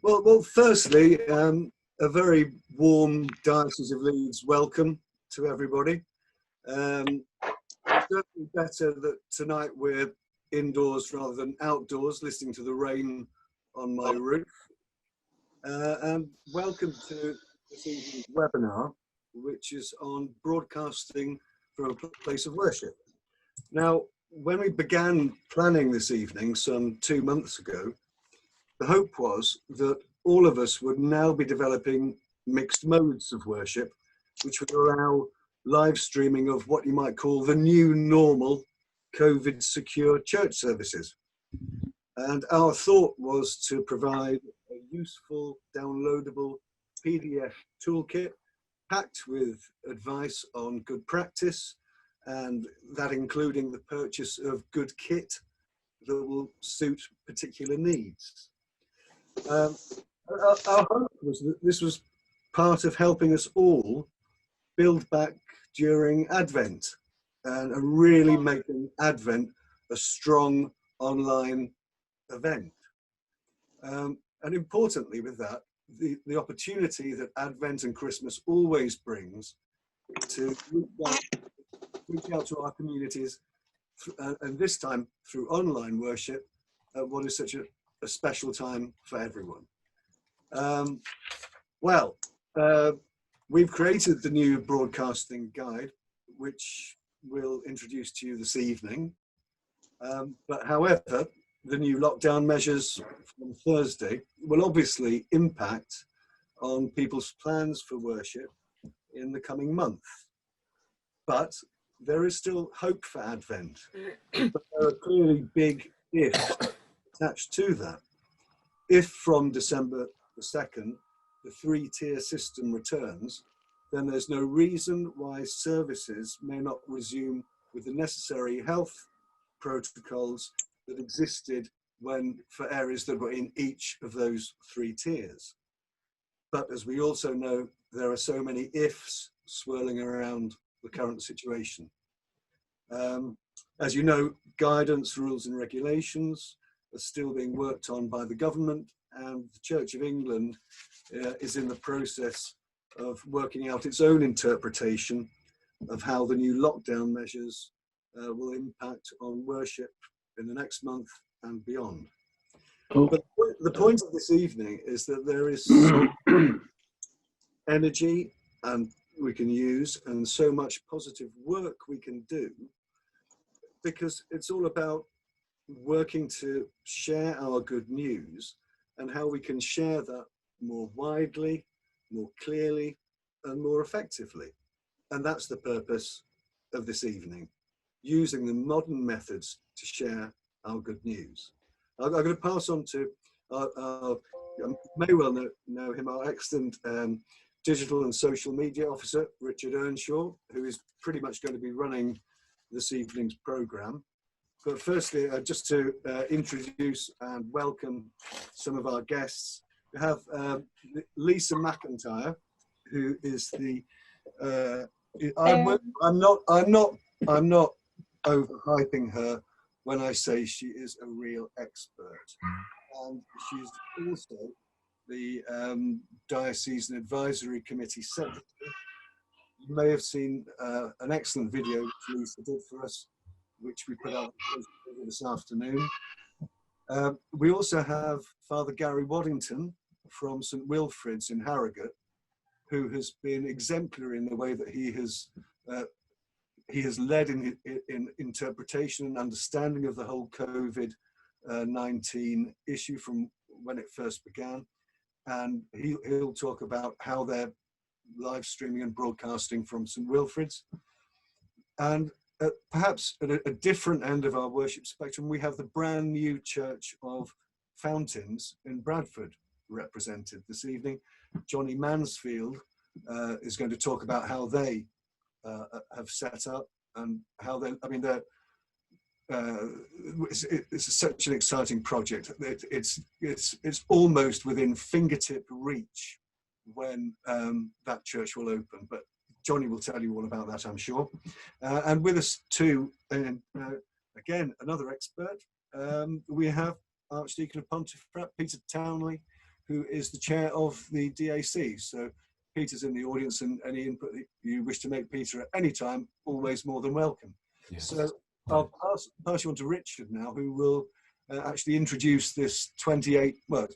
Well, firstly, a very warm Diocese of Leeds welcome to everybody. It's certainly better that tonight we're indoors rather than outdoors, listening to the rain on my roof. And welcome to this evening's webinar, which is on broadcasting from a place of worship. Now, when we began planning this evening some 2 months ago, the hope was that all of us would now be developing mixed modes of worship, which would allow live streaming of what you might call the new normal COVID secure church services. And our thought was to provide a useful downloadable PDF toolkit packed with advice on good practice, and that including the purchase of good kit that will suit particular needs. Our hope was that this was part of helping us all build back during Advent and really making Advent a strong online event. And importantly with that, the opportunity that Advent and Christmas always brings to reach out to our communities, and this time through online worship, what is such a special time for everyone. We've created the new broadcasting guide, which we'll introduce to you this evening. But however, the new lockdown measures from Thursday will obviously impact on people's plans for worship in the coming month. But there is still hope for Advent. But there are clearly big ifs attached to that. If from December the 2nd, the 3-tier system returns, then there's no reason why services may not resume with the necessary health protocols that existed for areas that were in each of those 3 tiers. But as we also know, there are so many ifs swirling around the current situation. As you know, guidance, rules and regulations are still being worked on by the government, and the Church of England is in the process of working out its own interpretation of how the new lockdown measures will impact on worship in the next month and beyond. But the point of this evening is that there is so energy and we can use and so much positive work we can do, because it's all about working to share our good news and how we can share that more widely, more clearly and more effectively. And that's the purpose of this evening, using the modern methods to share our good news. I'm going to pass on to you may well know him, our excellent digital and social media officer, Richard Earnshaw, who is pretty much going to be running this evening's programme. But firstly, just to introduce and welcome some of our guests. We have Lisa McIntyre, who is the I'm not overhyping her when I say she is a real expert, and she's also the Diocesan Advisory Committee Secretary. You may have seen an excellent video which Lisa did for us, which we put out this afternoon. We also have Father Gary Waddington from St Wilfrid's in Harrogate, who has been exemplary in the way that he has led in interpretation and understanding of the whole COVID-19 issue from when it first began. And he'll talk about how they're live streaming and broadcasting from St Wilfrid's. And perhaps at a different end of our worship spectrum, we have the brand new Church of Fountains in Bradford represented this evening. Johnny Mansfield is going to talk about how they have set up and how it's such an exciting project. It's almost within fingertip reach when that church will open, but Johnny will tell you all about that, I'm sure. And with us too, again, another expert, we have Archdeacon of Pontefract, Peter Townley, who is the chair of the DAC. So Peter's in the audience, and any input that you wish to make, Peter, at any time, always more than welcome. Yes. So I'll pass you on to Richard now, who will actually introduce this 28, well,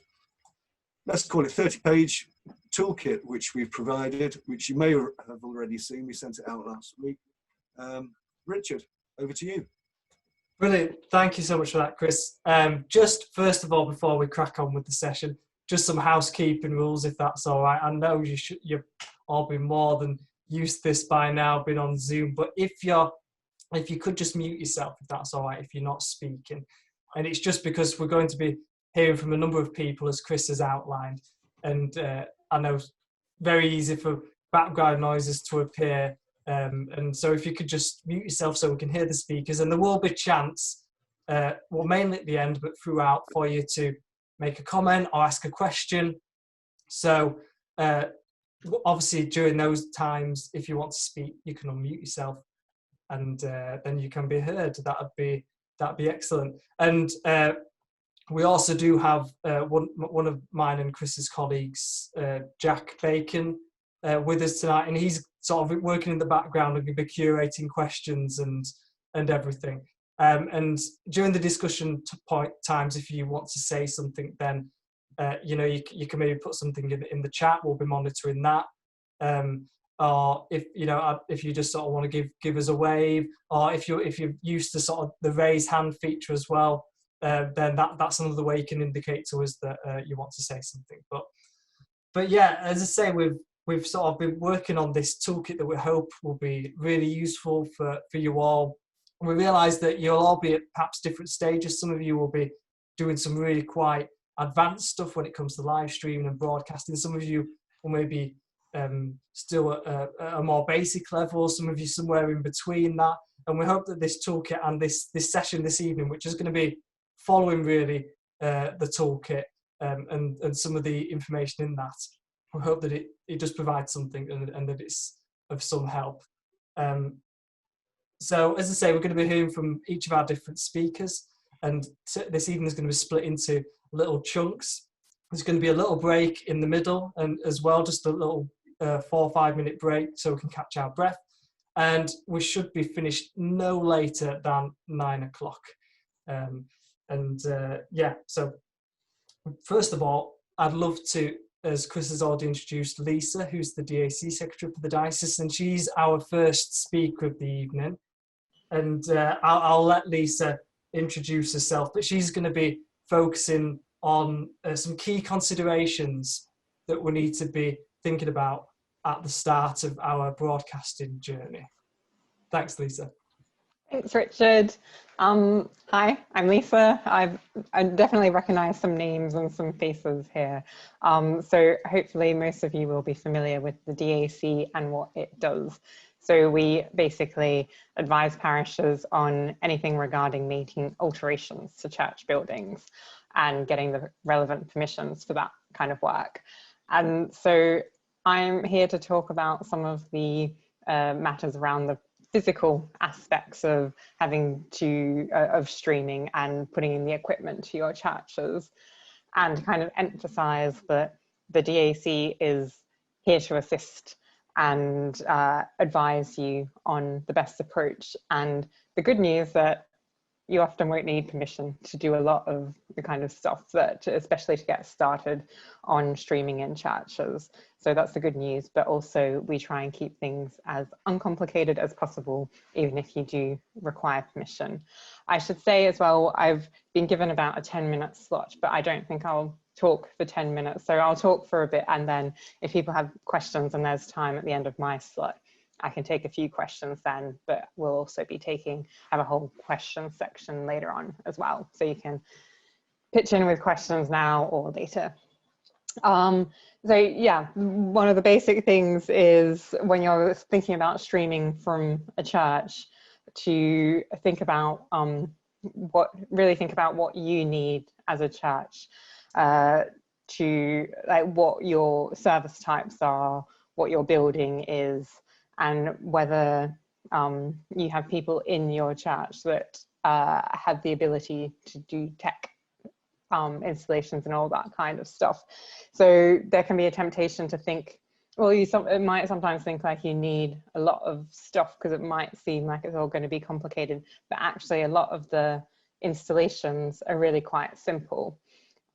let's call it 30-page toolkit, which we've provided, which you may have already seen. We sent it out last week. Richard, over to you. Brilliant. Thank you so much for that, Chris. Just first of all, before we crack on with the session, just some housekeeping rules, if that's all right. I know you've all been more than used to this by now, been on Zoom, but if you could just mute yourself, if that's all right, if you're not speaking. And it's just because we're going to be hearing from a number of people, as Chris has outlined. And I know it's very easy for background noises to appear. And so if you could just mute yourself so we can hear the speakers. And there will be a chance, well, mainly at the end, but throughout, for you to make a comment or ask a question. So obviously during those times, if you want to speak, you can unmute yourself, and then you can be heard. That'd be excellent. And we also do have one of mine and Chris's colleagues, Jack Bacon, with us tonight, and he's sort of working in the background and be curating questions and everything. And during the discussion times, if you want to say something, then you can maybe put something in the chat. We'll be monitoring that. Or if you just sort of want to give us a wave, or if you're used to sort of the raise hand feature as well, then that's another way you can indicate to us that you want to say something. But yeah, as I say, we've sort of been working on this toolkit that we hope will be really useful for you all. We realise that you'll all be at perhaps different stages. Some of you will be doing some really quite advanced stuff when it comes to live streaming and broadcasting. Some of you will maybe still at a more basic level, some of you somewhere in between that. And we hope that this toolkit and this session this evening, which is going to be following really the toolkit and some of the information in that, we hope that it does provide something and that it's of some help. So as I say, we're going to be hearing from each of our different speakers, and this evening is going to be split into little chunks. There's going to be a little break in the middle, and as well, just a little 4 or 5 minute break so we can catch our breath. And we should be finished no later than 9 o'clock. Yeah, so first of all, I'd love to, as Chris has already introduced, Lisa, who's the DAC Secretary for the Diocese, and she's our first speaker of the evening. And I'll let Lisa introduce herself, but she's going to be focusing on some key considerations that we need to be thinking about at the start of our broadcasting journey. Thanks, Lisa. Thanks, Richard. Hi, I'm Lisa. I definitely recognize some names and some faces here. So hopefully most of you will be familiar with the DAC and what it does. So we basically advise parishes on anything regarding making alterations to church buildings and getting the relevant permissions for that kind of work. And so I'm here to talk about some of the matters around the physical aspects of having to of streaming and putting in the equipment to your churches, and kind of emphasize that the DAC is here to assist and advise you on the best approach. And the good news that you often won't need permission to do a lot of the kind of stuff that, especially to get started on streaming in churches. So that's the good news, but also we try and keep things as uncomplicated as possible, even if you do require permission. I should say as well, I've been given about a 10-minute slot, but I don't think I'll talk for 10 minutes. So I'll talk for a bit, and then if people have questions and there's time at the end of my slot, I can take a few questions then, but we'll also be have a whole question section later on as well. So you can pitch in with questions now or later. So yeah, one of the basic things is when you're thinking about streaming from a church, to think about what you need as a church, to what your service types are, what your building is, and whether you have people in your church that have the ability to do tech installations and all that kind of stuff. So there can be a temptation to think, well, it might sometimes think like you need a lot of stuff because it might seem like it's all going to be complicated, but actually a lot of the installations are really quite simple.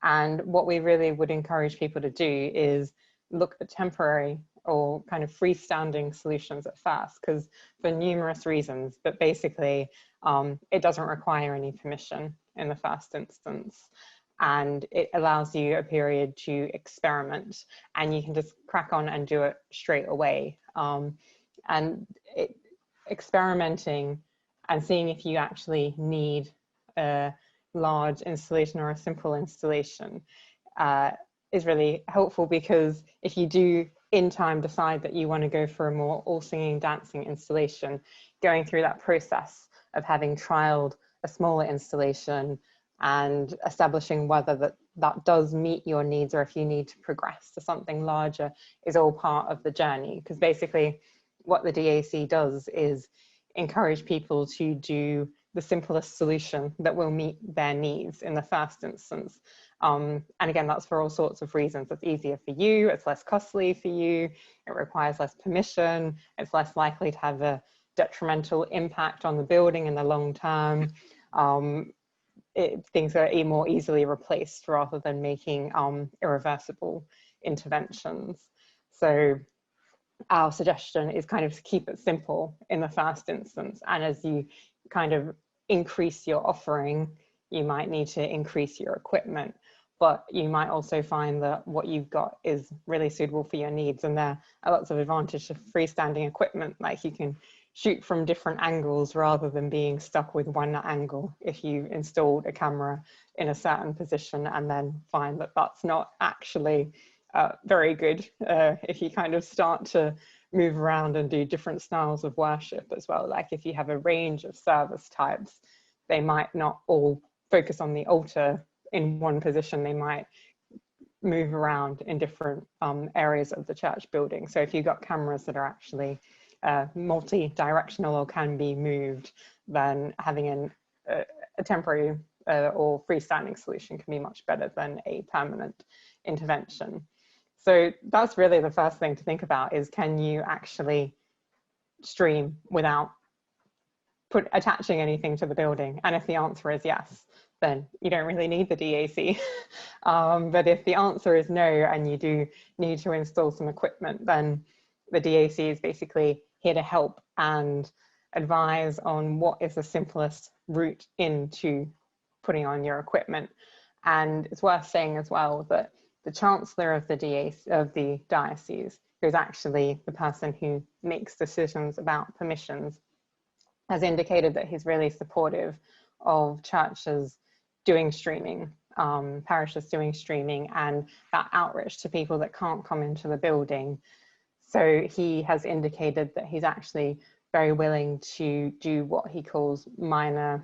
And what we really would encourage people to do is look at temporary or kind of freestanding solutions at first, because for numerous reasons, but basically it doesn't require any permission in the first instance. And it allows you a period to experiment, and you can just crack on and do it straight away. Experimenting and seeing if you actually need a large installation or a simple installation is really helpful, because if you do in time decide that you want to go for a more all singing, dancing installation, going through that process of having trialed a smaller installation and establishing whether that does meet your needs, or if you need to progress to something larger, is all part of the journey. Because basically what the DAC does is encourage people to do the simplest solution that will meet their needs in the first instance. And again, that's for all sorts of reasons. It's easier for you, it's less costly for you, it requires less permission, it's less likely to have a detrimental impact on the building in the long term. Things are more easily replaced rather than making irreversible interventions. So our suggestion is kind of to keep it simple in the first instance, and as you kind of increase your offering, you might need to increase your equipment, but you might also find that what you've got is really suitable for your needs. And there are lots of advantages to freestanding equipment, like you can shoot from different angles rather than being stuck with one angle if you installed a camera in a certain position and then find that that's not actually very good if you kind of start to move around and do different styles of worship as well. Like if you have a range of service types, they might not all focus on the altar in one position, they might move around in different areas of the church building. So if you've got cameras that are actually multi-directional or can be moved, then having a temporary or freestanding solution can be much better than a permanent intervention. So that's really the first thing to think about, is can you actually stream without attaching anything to the building? And if the answer is yes, then you don't really need the DAC. But if the answer is no, and you do need to install some equipment, then the DAC is basically here to help and advise on what is the simplest route into putting on your equipment. And it's worth saying as well that the Chancellor of the Diocese, who's actually the person who makes decisions about permissions, has indicated that he's really supportive of churches doing streaming, parishes doing streaming, and that outreach to people that can't come into the building. So he has indicated that he's actually very willing to do what he calls minor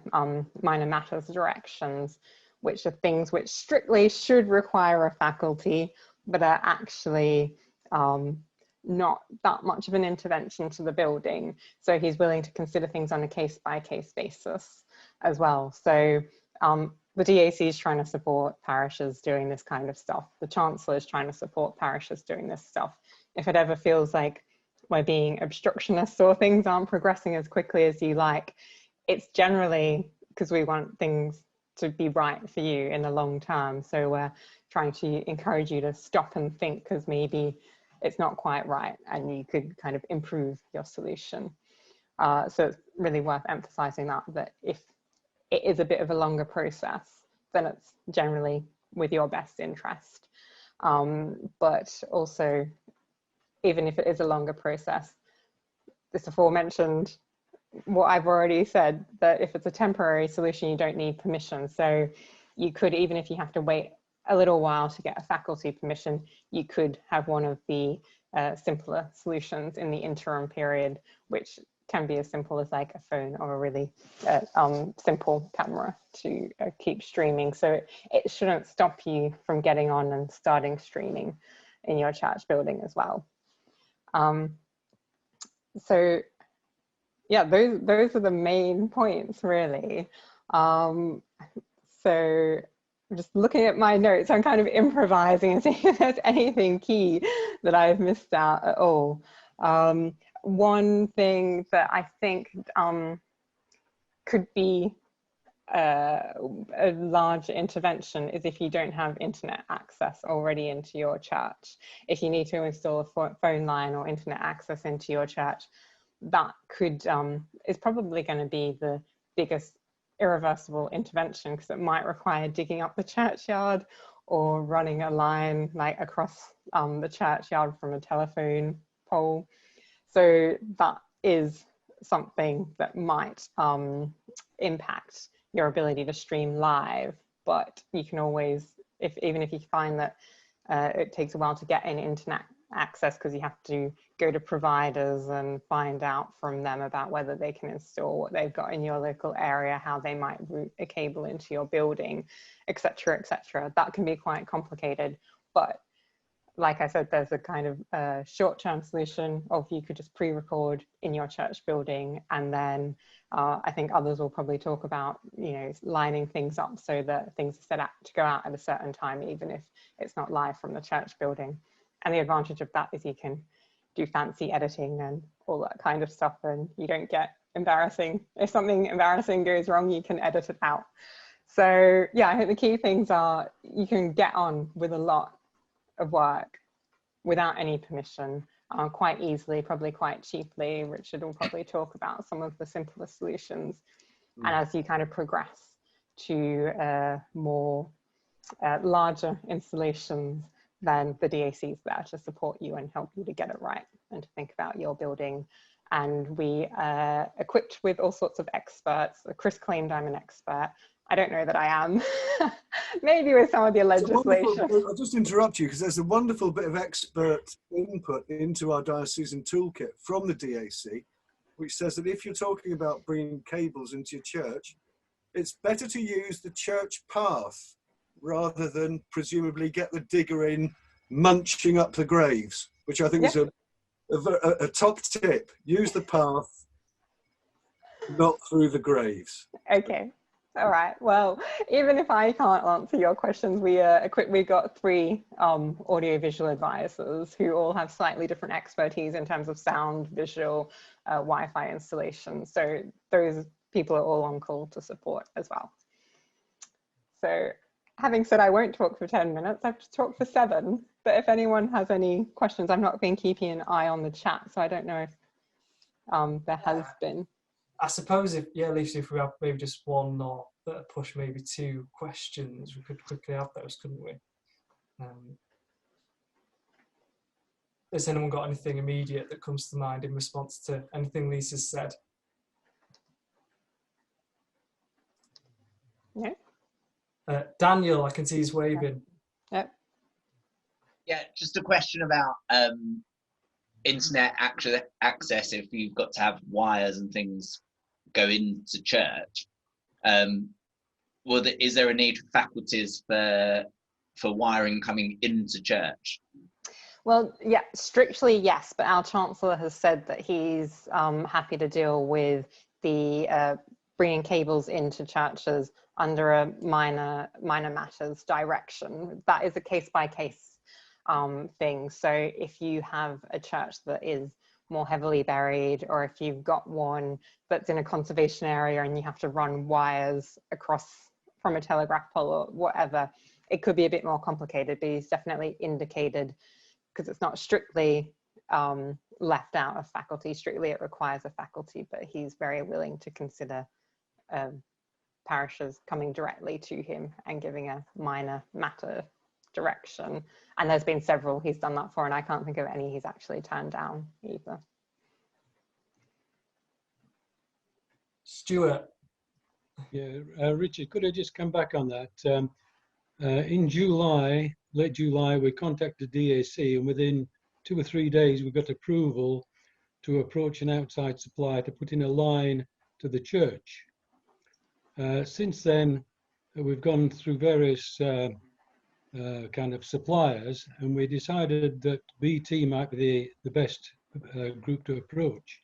matters directions, which are things which strictly should require a faculty, but are actually not that much of an intervention to the building. So he's willing to consider things on a case-by-case basis as well. So the DAC is trying to support parishes doing this kind of stuff. The Chancellor is trying to support parishes doing this stuff. If it ever feels like we're being obstructionists or things aren't progressing as quickly as you like, it's generally because we want things to be right for you in the long term. So we're trying to encourage you to stop and think, because maybe it's not quite right and you could kind of improve your solution. So it's really worth emphasizing that if it is a bit of a longer process, then it's generally with your best interest. But also, even if it is a longer process, this aforementioned, what I've already said, that if it's a temporary solution, you don't need permission. So you could, even if you have to wait a little while to get a faculty permission, you could have one of the simpler solutions in the interim period, which can be as simple as like a phone or a really simple camera to keep streaming. So it shouldn't stop you from getting on and starting streaming in your church building as well. So yeah, those are the main points really. So I'm just looking at my notes. I'm kind of improvising and seeing if there's anything key that I've missed out at all. One thing that I think could be a large intervention is if you don't have internet access already into your church. If you need to install a phone line or internet access into your church, that could is probably going to be the biggest irreversible intervention, because it might require digging up the churchyard or running a line like across the churchyard from a telephone pole. So that is something that might impact your ability to stream live, but you can always, even if you find that it takes a while to get an internet access because you have to go to providers and find out from them about whether they can install what they've got in your local area, how they might route a cable into your building, etc., etc. That can be quite complicated, but like I said, there's a kind of short-term solution of you could just pre-record in your church building, and then I think others will probably talk about, you know, lining things up so that things are set up to go out at a certain time, even if it's not live from the church building. And the advantage of that is you can do fancy editing and all that kind of stuff, and you don't get embarrassing. If something embarrassing goes wrong, you can edit it out. So yeah, I think the key things are you can get on with a lot of work without any permission, quite easily, probably quite cheaply. Richard will probably talk about some of the simpler solutions. And as you kind of progress to more larger installations, then the DAC is there to support you and help you to get it right and to think about your building. And we are equipped with all sorts of experts. Chris claimed I'm an expert. I don't know that I am. Maybe with some of the legislation. I'll just interrupt you because there's a wonderful bit of expert input into our diocesan toolkit from the DAC, which says that if you're talking about bringing cables into your church, it's better to use the church path rather than presumably get the digger in munching up the graves, which I think is a top tip. Use the path, not through the graves. Okay. All right. Well, even if I can't answer your questions, we got 3 audiovisual advisors who all have slightly different expertise in terms of sound, visual, Wi-Fi installation. So those people are all on call to support as well. So having said I won't talk for 10 minutes, I've talked for 7. But if anyone has any questions, I've not been keeping an eye on the chat, so I don't know if there has been. I suppose if Lisa, if we have maybe just one or push maybe 2 questions, we could quickly have those, couldn't we? Has anyone got anything immediate that comes to mind in response to anything Lisa's said? No. Daniel, I can see he's waving. Yep. Yeah, just a question about internet access. If you've got to have wires and things go into church, is there a need for faculties for wiring coming into church? Well, yeah, strictly yes, but our Chancellor has said that he's happy to deal with the bringing cables into churches under a minor matters direction. That is a case-by-case thing. So if you have a church that is more heavily buried, or if you've got one that's in a conservation area and you have to run wires across from a telegraph pole or whatever, it could be a bit more complicated, but he's definitely indicated, because it's not strictly left out of faculty, strictly it requires a faculty, but he's very willing to consider parishes coming directly to him and giving a minor matter direction. And there's been several he's done that for, and I can't think of any he's actually turned down either. Stuart. Yeah, Richard, could I just come back on that? In July, late July, we contacted DAC, and within 2 or 3 days, we got approval to approach an outside supplier to put in a line to the church. Since then, we've gone through various kind of suppliers, and we decided that BT might be the best group to approach.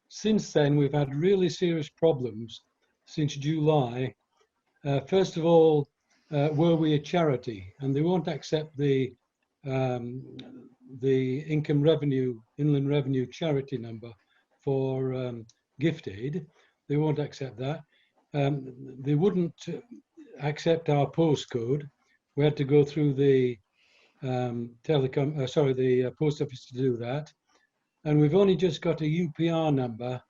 Since then, we've had really serious problems since July. First of all, were we a charity, and they won't accept the inland revenue charity number for gift aid. They won't accept that. They wouldn't accept our postcode. We had to go through the post office to do that. And we've only just got a UPR number.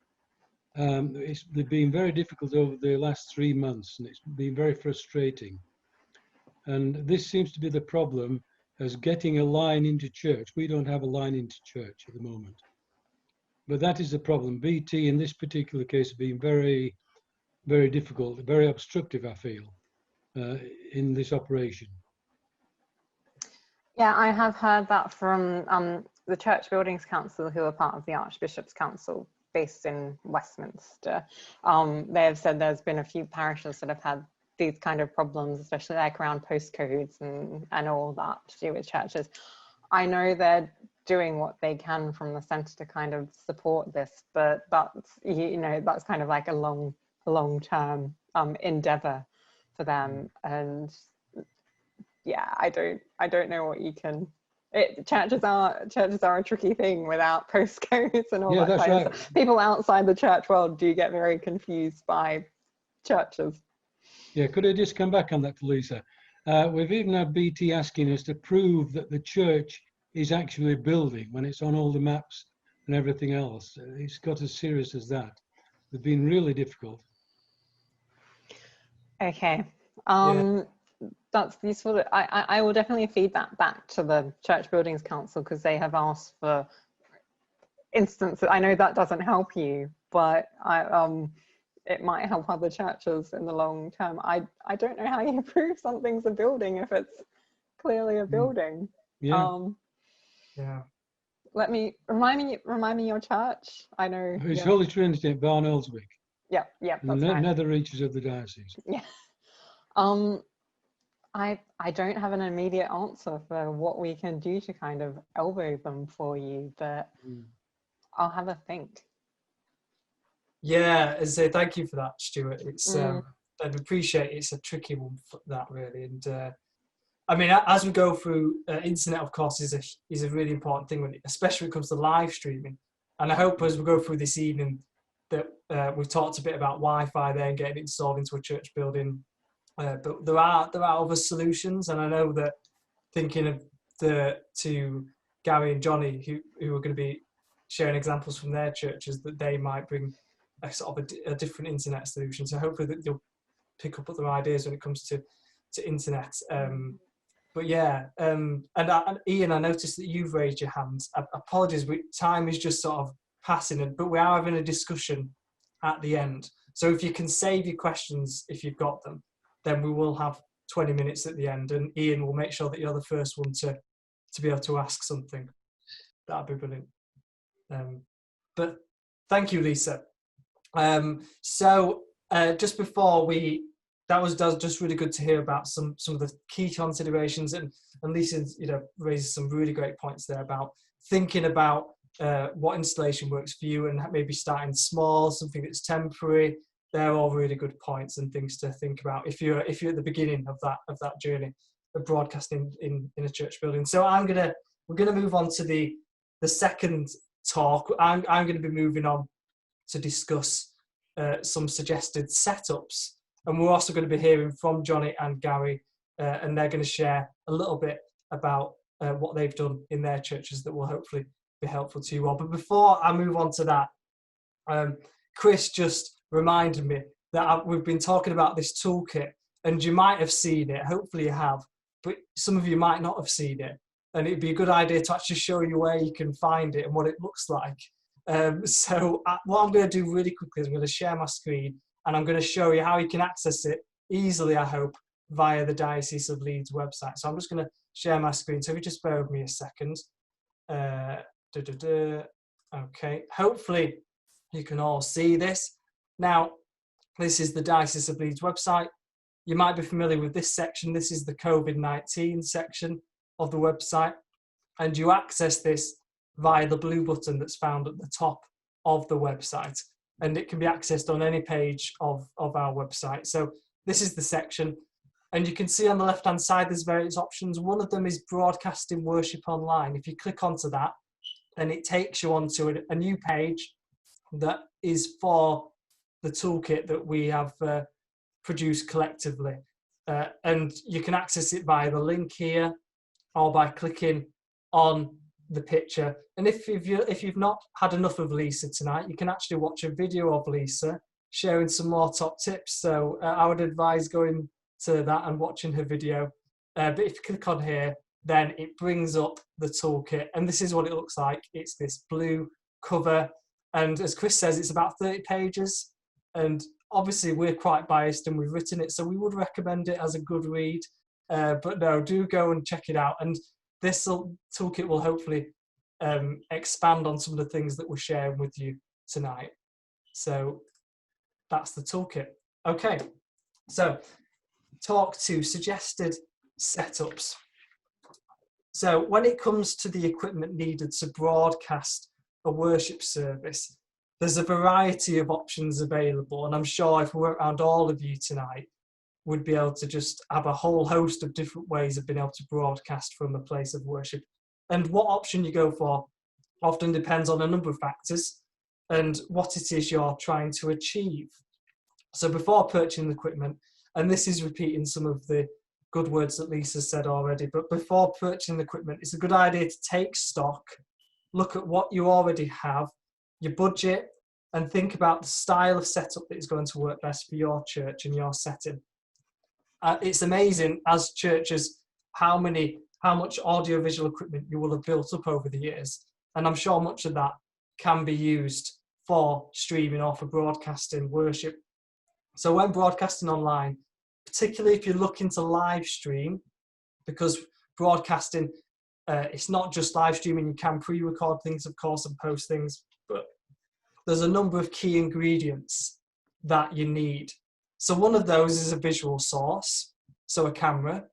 They've been very difficult over the last 3 months, and it's been very frustrating. And this seems to be the problem, as getting a line into church. We don't have a line into church at the moment. But that is the problem. BT in this particular case has been very, very difficult, very obstructive, I feel, in this operation. Yeah, I have heard that from the Church Buildings Council, who are part of the Archbishop's Council based in Westminster. They have said there's been a few parishes that have had these kind of problems, especially like around postcodes and all that to do with churches. I know they're doing what they can from the centre to kind of support this, but that's, you know, that's kind of like a long-term endeavour for them. And yeah, I don't know what you can. Churches are a tricky thing without postcodes and all that kind of stuff. People outside the church world do get very confused by churches. Yeah, could I just come back on that, Lisa? We've even had BT asking us to prove that the church is actually a building when it's on all the maps and everything else. It's got as serious as that. They've been really difficult. Okay. That's useful. I will definitely feed that back to the Church Buildings Council, because they have asked for instances. I know that doesn't help you, but it might help other churches in the long term. I don't know how you prove something's a building if it's clearly a building. Yeah. Let me remind me your church. I know It's Holy Trinity at Barn Elswick. Yeah, that's the right. nether reaches of the diocese. Yeah. I don't have an immediate answer for what we can do to kind of elbow them for you, but I'll have a think. Yeah, and so thank you for that, Stuart. It's I'd appreciate it's a tricky one for that, really. And I mean, as we go through, internet, of course, is a really important thing, especially when it comes to live streaming. And I hope as we go through this evening that we've talked a bit about Wi-Fi there and getting it installed into a church building. But there are other solutions, and I know that thinking of to Gary and Johnny, who are going to be sharing examples from their churches, that they might bring a sort of a different internet solution. So hopefully that you'll pick up other ideas when it comes to internet. But yeah, and Ian, I noticed that you've raised your hand. Apologies, time is just sort of passing, but we are having a discussion at the end. So if you can save your questions if you've got them, then we will have 20 minutes at the end, and Ian will make sure that you're the first one to be able to ask something. That'd be brilliant. But thank you, Lisa. So just before that was just really good to hear about some of the key considerations, and Lisa, raises some really great points there about thinking about what installation works for you, and maybe starting small, something that's temporary. They're all really good points and things to think about if you're at the beginning of that journey of broadcasting in a church building. So we're gonna move on to the second talk. I'm going to be moving on to discuss some suggested setups, and we're also going to be hearing from Johnny and Gary, and they're going to share a little bit about what they've done in their churches that will hopefully be helpful to you all. But before I move on to that, Chris just reminded me that we've been talking about this toolkit, and you might have seen it, hopefully you have, but some of you might not have seen it, and it'd be a good idea to actually show you where you can find it and what it looks like. So what I'm going to do really quickly is I'm going to share my screen, and I'm going to show you how you can access it easily, I hope, via the Diocese of Leeds website. So I'm just going to share my screen, so if you just bear with me a second. Okay, hopefully you can all see this. Now, this is the Diocese of Leeds website. You might be familiar with this section. This is the COVID-19 section of the website, and you access this via the blue button that's found at the top of the website, and it can be accessed on any page of our website. So this is the section. And you can see on the left-hand side, there's various options. One of them is broadcasting worship online. If you click onto that, then it takes you onto a new page that is for the toolkit that we have produced collectively. And you can access it via the link here or by clicking on the picture. And if you've not had enough of Lisa tonight, you can actually watch a video of Lisa sharing some more top tips. So I would advise going to that and watching her video. But if you click on here, then it brings up the toolkit. And this is what it looks like. It's this blue cover. And as Chris says, it's about 30 pages. And obviously we're quite biased and we've written it, so we would recommend it as a good read. But no, do go and check it out. And this toolkit will hopefully expand on some of the things that we're sharing with you tonight. So that's the toolkit. Okay, so talk to suggested setups. So when it comes to the equipment needed to broadcast a worship service, there's a variety of options available. And I'm sure if we went around all of you tonight, we'd be able to just have a whole host of different ways of being able to broadcast from a place of worship. And what option you go for often depends on a number of factors and what it is you're trying to achieve. So before purchasing the equipment, and this is repeating some of the good words that Lisa said already, but before purchasing the equipment, it's a good idea to take stock, look at what you already have, your budget, and think about the style of setup that is going to work best for your church and your setting. It's amazing as churches how much audiovisual equipment you will have built up over the years, and I'm sure much of that can be used for streaming or for broadcasting worship. So when broadcasting online, particularly if you're looking to live stream, because broadcasting, it's not just live streaming, you can pre-record things, of course, and post things, but there's a number of key ingredients that you need. So one of those is a visual source, so a camera.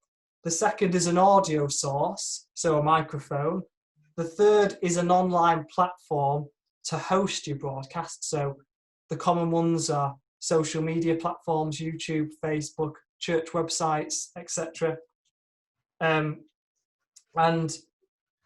The second is an audio source, so a microphone. The third is an online platform to host your broadcast. So the common ones are social media platforms, YouTube, Facebook, church websites, etc. And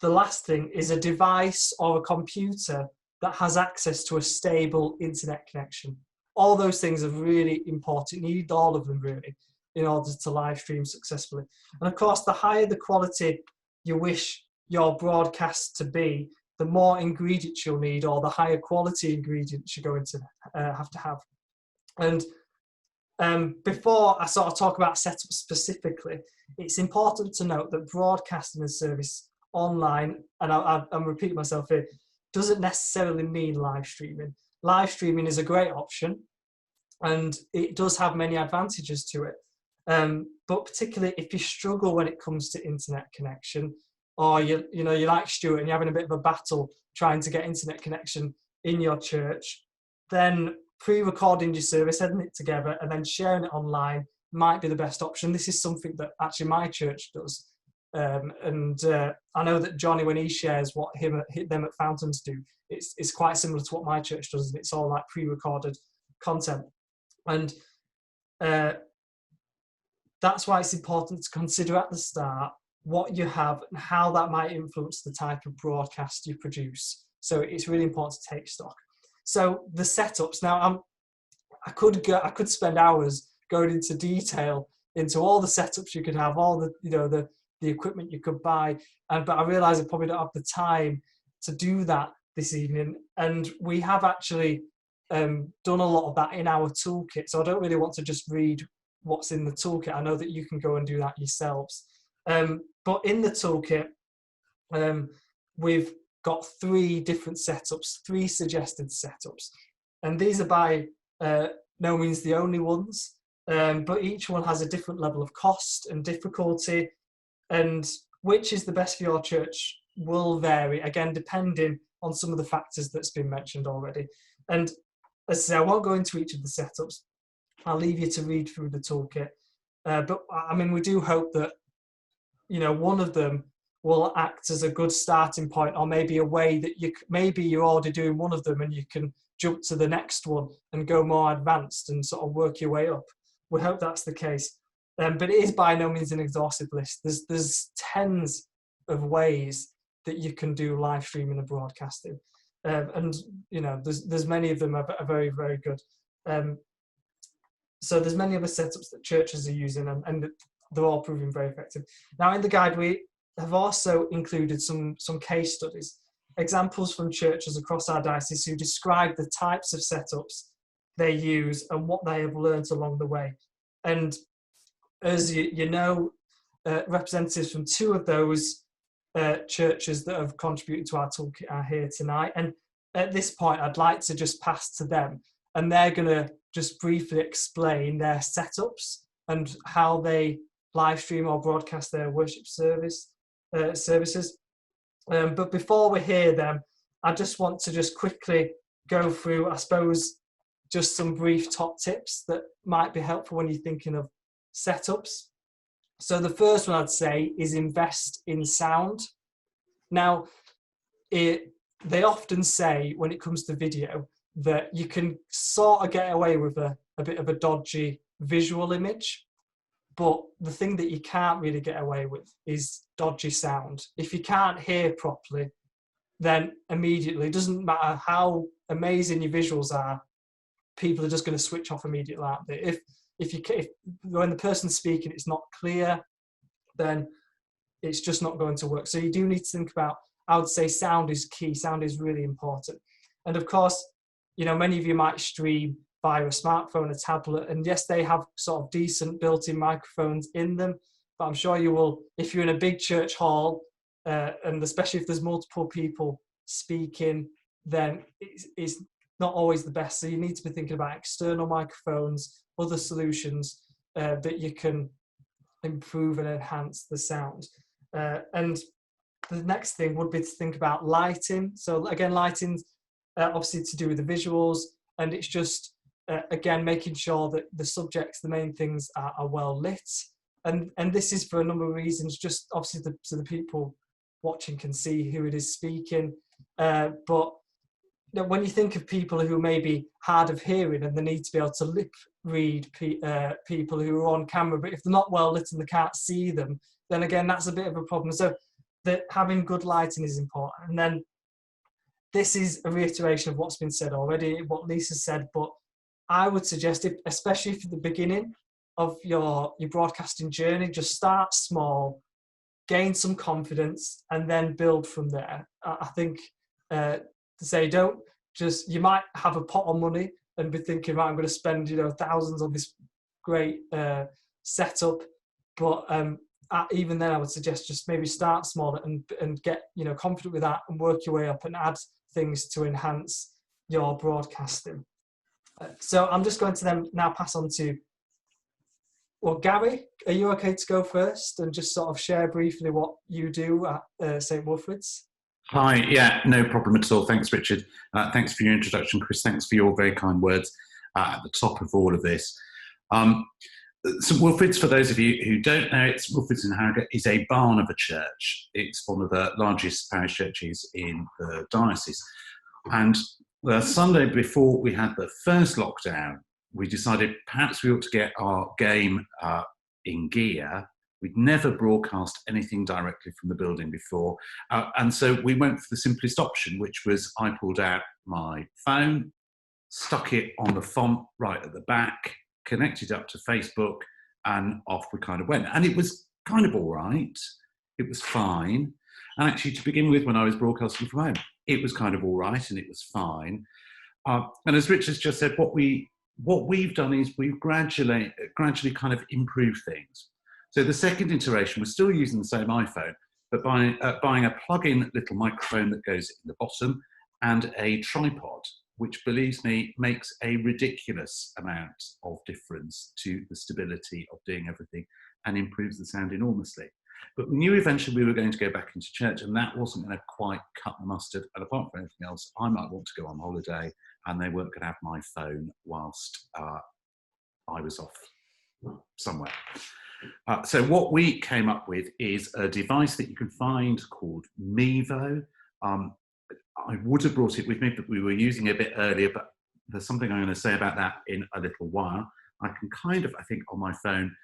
the last thing is a device or a computer that has access to a stable internet connection. All those things are really important. You need all of them really in order to live stream successfully. And of course, the higher the quality you wish your broadcast to be, the more ingredients you'll need, or the higher quality ingredients you're going to have. And before I sort of talk about setup specifically, it's important to note that broadcasting a service online, and I'm repeating myself here, doesn't necessarily mean live streaming. Live streaming is a great option, and it does have many advantages to it. But particularly if you struggle when it comes to internet connection, or you're like Stuart and you're having a bit of a battle trying to get internet connection in your church, then pre-recording your service, editing it together, and then sharing it online might be the best option. This is something that actually my church does. I know that Johnny, when he shares what them at Fountains do, it's quite similar to what my church does, and it's all like pre-recorded content. And that's why it's important to consider at the start what you have and how that might influence the type of broadcast you produce. So it's really important to take stock. So the setups, now I could spend hours going into detail into all the setups you could have, all the equipment you could buy, but I realise I probably don't have the time to do that this evening. And we have actually done a lot of that in our toolkit, so I don't really want to just read what's in the toolkit. I know that you can go and do that yourselves. But in the toolkit, we've got 3 different setups, 3 suggested setups, and these are by no means the only ones, but each one has a different level of cost and difficulty, and which is the best for your church will vary, again, depending on some of the factors that's been mentioned already. And as I say, I won't go into each of the setups. I'll leave you to read through the toolkit. But I mean, we do hope that, one of them will act as a good starting point, or maybe a way that maybe you're already doing one of them and you can jump to the next one and go more advanced and sort of work your way up. We hope that's the case. But it is by no means an exhaustive list. There's tens of ways that you can do live streaming and broadcasting, and you know there's many of them are very, very good. So there's many other setups that churches are using, and they're all proving very effective. Now in the guide we have also included some case studies, examples from churches across our diocese who describe the types of setups they use and what they have learned along the way. And as you know, representatives from two of those churches that have contributed to our toolkit are here tonight. And at this point, I'd like to just pass to them, and they're going to just briefly explain their setups and how they live stream or broadcast their worship services. But before we hear them, I just want to just quickly go through, I suppose, just some brief top tips that might be helpful when you're thinking of setups. So the first one I'd say is invest in sound. Now, they often say when it comes to video that you can sort of get away with a bit of a dodgy visual image, but the thing that you can't really get away with is dodgy sound. If you can't hear properly, then immediately, it doesn't matter how amazing your visuals are, people are just going to switch off immediately, aren't they? If when the person's speaking it's not clear, then it's just not going to work. So you do need to think about, I would say sound is key, sound is really important. And of course, you know, many of you might stream via a smartphone, a tablet, and yes, they have sort of decent built-in microphones in them, but I'm sure you will, if you're in a big church hall, and especially if there's multiple people speaking, then it's not always the best. So you need to be thinking about external microphones, other solutions that you can improve and enhance the sound. And the next thing would be to think about lighting. So again, lighting obviously to do with the visuals, and it's just again making sure that the subjects, the main things are well lit. And this is for a number of reasons, just obviously so the people watching can see who it is speaking. But when you think of people who may be hard of hearing and they need to be able to lip read people who are on camera, but if they're not well lit and they can't see them, then again, that's a bit of a problem. So that having good lighting is important. And then this is a reiteration of what's been said already, what Lisa said, but I would suggest, especially for the beginning of your broadcasting journey, just start small, gain some confidence, and then build from there. I think to say, don't just, you might have a pot of money and be thinking, right, I'm going to spend, you know, thousands on this great setup, but even then I would suggest just maybe start small and get, you know, confident with that and work your way up and add things to enhance your broadcasting. So I'm just going to then now pass on to, well, Gary, are you okay to go first and just sort of share briefly what you do at St. Wilfrid's? Hi, yeah, no problem at all. Thanks, Richard. Thanks for your introduction, Chris. Thanks for your very kind words at the top of all of this. St. Wilfrid's, for those of you who don't know it, St. Wilfrid's in Harrogate is a barn of a church. It's one of the largest parish churches in the diocese. And the Sunday before we had the first lockdown, we decided perhaps we ought to get our game in gear. We'd never broadcast anything directly from the building before. And so we went for the simplest option, which was I pulled out my phone, stuck it on the font right at the back, connected up to Facebook, and off we kind of went. And it was kind of all right. It was fine. And actually, to begin with, when I was broadcasting from home, it was kind of all right and it was fine. And as Richard's just said, what we've done is we've gradually kind of improved things. So the second iteration, we're still using the same iPhone, but buying a plug-in little microphone that goes in the bottom and a tripod, which, believes me, makes a ridiculous amount of difference to the stability of doing everything and improves the sound enormously. But we knew eventually we were going to go back into church, and that wasn't going to quite cut the mustard. And apart from anything else, I might want to go on holiday, and they weren't going to have my phone whilst I was off somewhere. So what we came up with is a device that you can find called Mevo. I would have brought it with me, but we were using it a bit earlier, but there's something I'm going to say about that in a little while. I can kind of, I think, on my phone,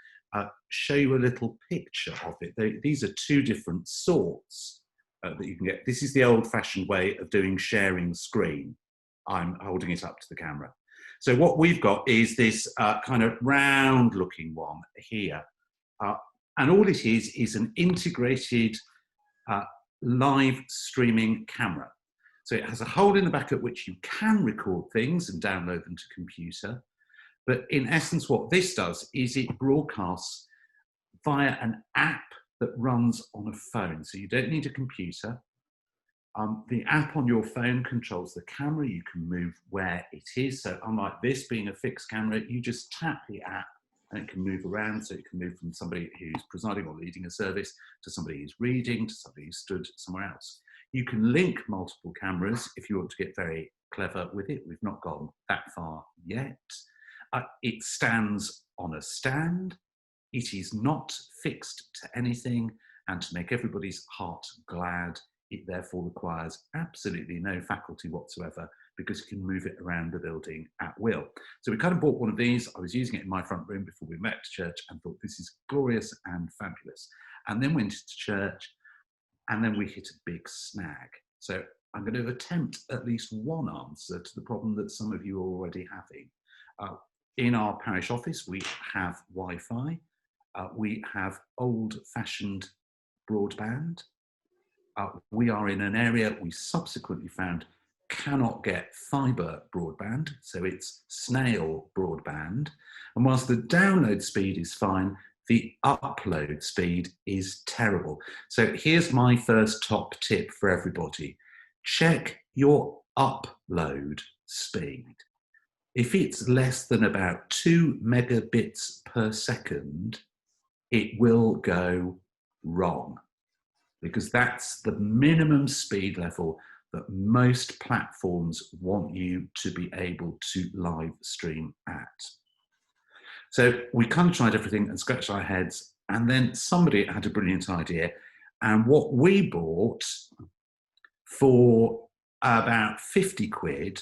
show you a little picture of it. These are two different sorts that you can get. This is the old-fashioned way of doing sharing screen. I'm holding it up to the camera. So what we've got is this kind of round-looking one here. And all it is an integrated live streaming camera. So it has a hole in the back at which you can record things and download them to computer. But in essence, what this does is it broadcasts via an app that runs on a phone. So you don't need a computer. The app on your phone controls the camera. You can move where it is. So unlike this being a fixed camera, you just tap the app and it can move around. So it can move from somebody who's presiding or leading a service to somebody who's reading, to somebody who's stood somewhere else. You can link multiple cameras if you want to get very clever with it. We've not gone that far yet. It stands on a stand. It is not fixed to anything, and to make everybody's heart glad, it therefore requires absolutely no faculty whatsoever, because you can move it around the building at will. So we kind of bought one of these. I was using it in my front room before we met to church and thought, this is glorious and fabulous. And then went to church, and then we hit a big snag. So I'm going to attempt at least one answer to the problem that some of you are already having. In our parish office, we have Wi-Fi. We have old-fashioned broadband. We are in an area we subsequently found cannot get fibre broadband, so it's snail broadband. And whilst the download speed is fine, the upload speed is terrible. So here's my first top tip for everybody. Check your upload speed. If it's less than about 2 megabits per second, it will go wrong, because that's the minimum speed level that most platforms want you to be able to live stream at. So we kind of tried everything and scratched our heads, and then somebody had a brilliant idea. And what we bought for about 50 quid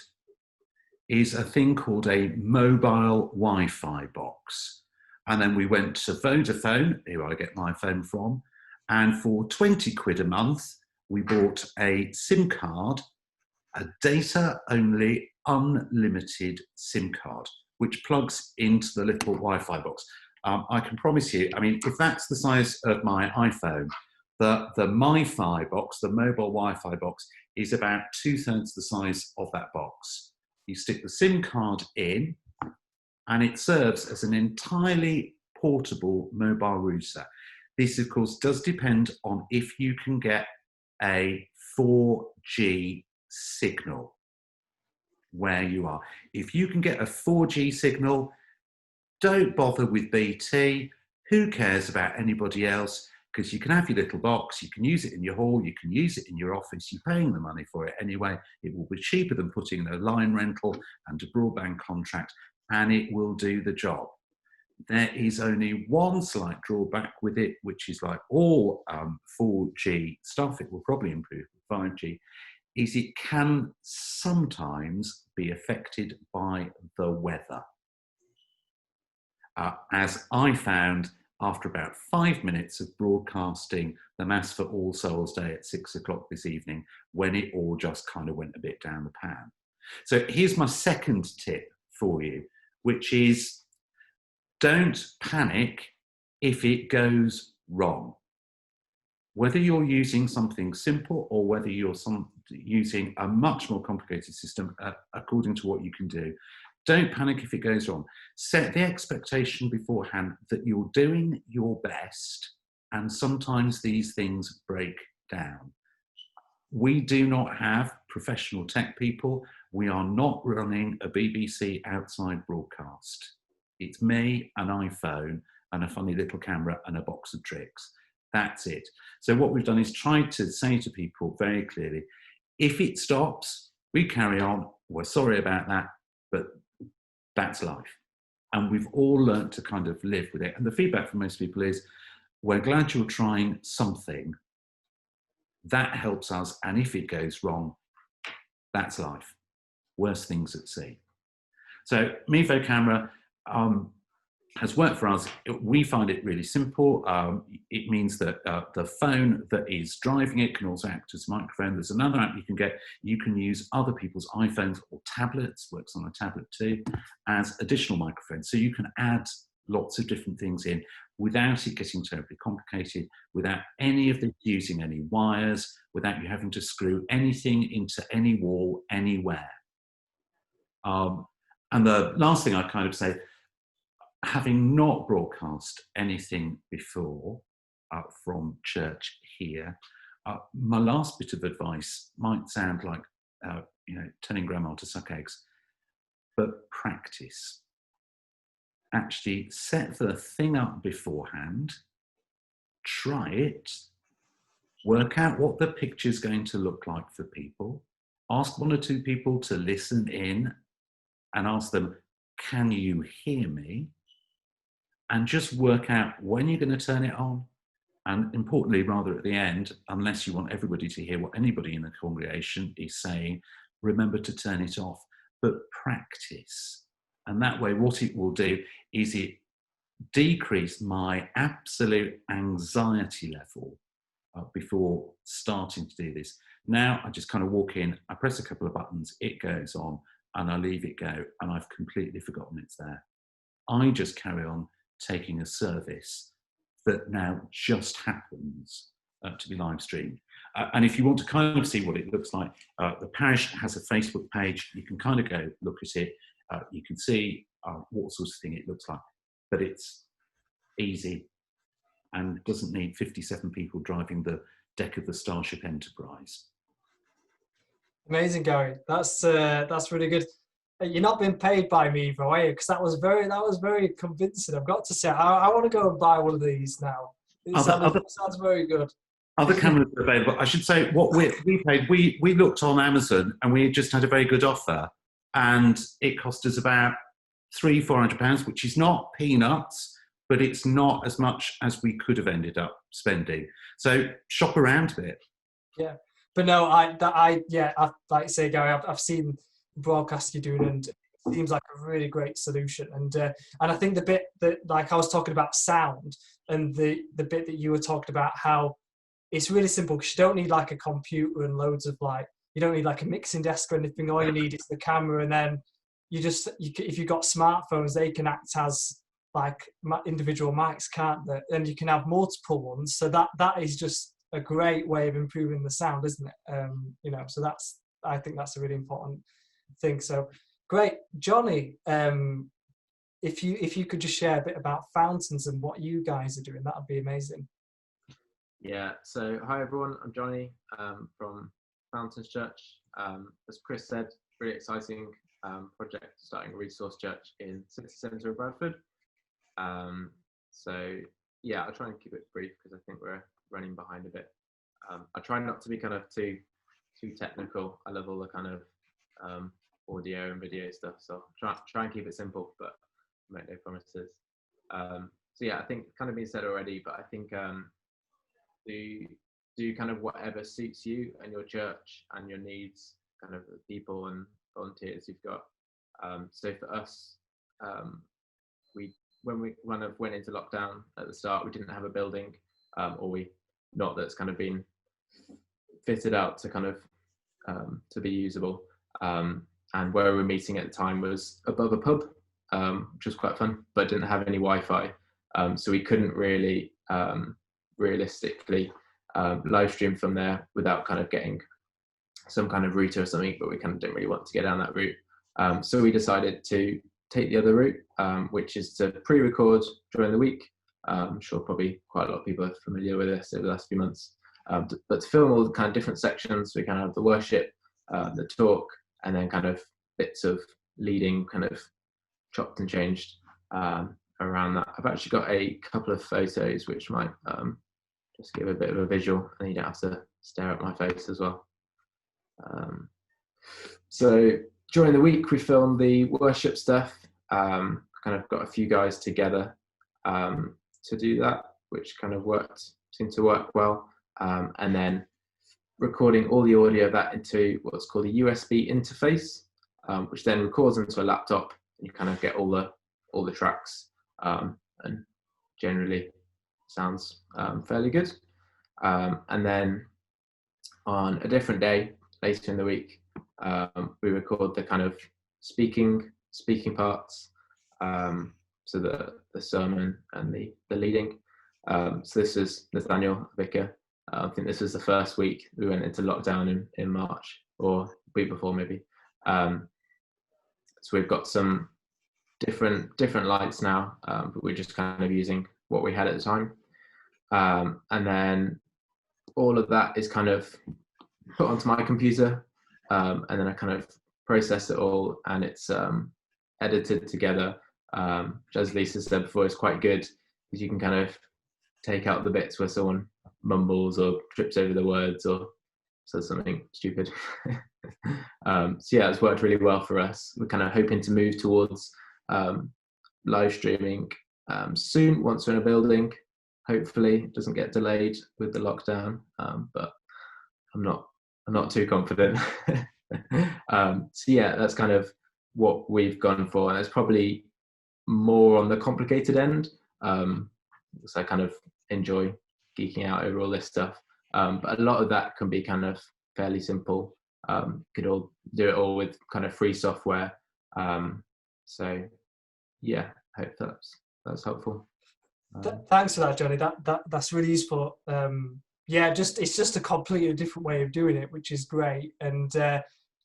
is a thing called a mobile Wi-Fi box. And then we went to Vodafone, who I get my phone from, and for 20 quid a month, we bought a SIM card, a data-only unlimited SIM card, which plugs into the little Wi-Fi box. I can promise you, I mean, if that's the size of my iPhone, the MiFi box, the mobile Wi-Fi box, is about 2/3 the size of that box. You stick the SIM card in, and it serves as an entirely portable mobile router. This, of course, does depend on if you can get a 4G signal where you are. If you can get a 4G signal, don't bother with BT. Who cares about anybody else? Because you can have your little box, you can use it in your hall, you can use it in your office, you're paying the money for it anyway. It will be cheaper than putting in a line rental and a broadband contract, and it will do the job. There is only one slight drawback with it, which is like all 4G stuff, it will probably improve with 5G, is it can sometimes be affected by the weather. As I found after about 5 minutes of broadcasting the Mass for All Souls Day at 6 o'clock this evening, when it all just kind of went a bit down the pan. So here's my second tip for you, which is don't panic if it goes wrong. Whether you're using something simple or whether you're using a much more complicated system according to what you can do, don't panic if it goes wrong. Set the expectation beforehand that you're doing your best, and sometimes these things break down. We do not have professional tech people. We are not running a BBC outside broadcast. It's me, an iPhone, and a funny little camera and a box of tricks. That's it. So what we've done is tried to say to people very clearly, if it stops, we carry on. We're sorry about that, but that's life. And we've all learned to kind of live with it. And the feedback from most people is, we're glad you're trying something. That helps us. And if it goes wrong, that's life. Worse things at sea. So Mivo Camera, has worked for us. We find it really simple. It means that the phone that is driving it can also act as a microphone. There's another app you can get. You can use other people's iPhones or tablets, works on a tablet too, as additional microphones. So you can add lots of different things in without it getting terribly complicated, without any of the using any wires, without you having to screw anything into any wall anywhere. And the last thing I kind of say, having not broadcast anything before from church here, my last bit of advice might sound like, telling grandma to suck eggs, but practice. Actually set the thing up beforehand, try it, work out what the picture's going to look like for people, ask one or two people to listen in and ask them, can you hear me? And just work out when you're going to turn it on. And importantly, rather at the end, unless you want everybody to hear what anybody in the congregation is saying, remember to turn it off, but practice. And that way, what it will do is it decrease my absolute anxiety level before starting to do this. Now, I just kind of walk in, I press a couple of buttons, it goes on, and I leave it go, and I've completely forgotten it's there. I just carry on taking a service that now just happens to be live streamed. And if you want to kind of see what it looks like, the parish has a Facebook page. You can kind of go look at it. You can see what sort of thing it looks like, but it's easy and doesn't need 57 people driving the deck of the Starship Enterprise. Amazing, Gary. That's really good. You're not being paid by Mevo, are you? Because that was very convincing. I've got to say, I want to go and buy one of these now. It sounds very good. Other cameras are available. I should say what we paid. We looked on Amazon and we just had a very good offer, and it cost us about £300-400, which is not peanuts, but it's not as much as we could have ended up spending. So shop around a bit. Yeah, but no, I like to say, Gary, I've seen the broadcast you're doing, and it seems like a really great solution. And I think the bit that, like, I was talking about sound, and the bit that you were talking about how it's really simple, because you don't need like a computer and loads of you don't need like a mixing desk or anything. All you need is the camera, and then if you've got smartphones, they can act as like individual mics, can't they? And you can have multiple ones. So that is just a great way of improving the sound, isn't it? So I think that's a really important thing. So great, Johnny. If you could just share a bit about Fountains and what you guys are doing, that would be amazing. Yeah, so hi everyone, I'm Johnny from Fountains Church. As Chris said, really exciting project, starting a resource church in city centre of Bradford. So yeah, I'll try and keep it brief because I think we're running behind a bit. I try not to be kind of too technical. I love all the kind of audio and video stuff, so try and keep it simple, but make no promises. So yeah, I think it's kind of been said already, but I think do kind of whatever suits you and your church and your needs, kind of the people and volunteers you've got. So for us, when we kind of went into lockdown at the start, we didn't have a building, not that's kind of been fitted out to kind of to be usable. And where we were meeting at the time was above a pub, which was quite fun, but didn't have any Wi-Fi. So we couldn't really realistically live stream from there without kind of getting some kind of router or something, but we kind of didn't really want to get down that route. So we decided to take the other route, which is to pre-record during the week. I'm sure probably quite a lot of people are familiar with this over the last few months. But to film all the kind of different sections, we kind of have the worship, the talk, and then kind of bits of leading kind of chopped and changed around that. I've actually got a couple of photos which might just give a bit of a visual, and you don't have to stare at my face as well. So during the week we filmed the worship stuff, kind of got a few guys together to do that, which kind of seemed to work well, and then recording all the audio of that into what's called a USB interface, which then records into a laptop, and you kind of get all the tracks and generally sounds fairly good. And then on a different day later in the week, we record the kind of speaking parts, so the sermon and the leading. So this is Nathaniel, vicar. I think this was the first week we went into lockdown in March, or the week before maybe. So we've got some different lights now, but we're just kind of using what we had at the time. And then all of that is kind of put onto my computer, and then I kind of process it all, and it's edited together. Which, as Lisa said before, is quite good, because you can kind of take out the bits where someone mumbles or trips over the words or says something stupid. So yeah, it's worked really well for us. We're kind of hoping to move towards live streaming soon, once we're in a building. Hopefully it doesn't get delayed with the lockdown, but I'm not too confident. So yeah, that's kind of what we've gone for, and it's probably more on the complicated end, because I kind of enjoy geeking out over all this stuff, but a lot of that can be kind of fairly simple. Could all do it all with kind of free software. So yeah, I hope that's helpful. Thanks for that, Johnny. That's really useful. Yeah, it's just a completely different way of doing it, which is great. And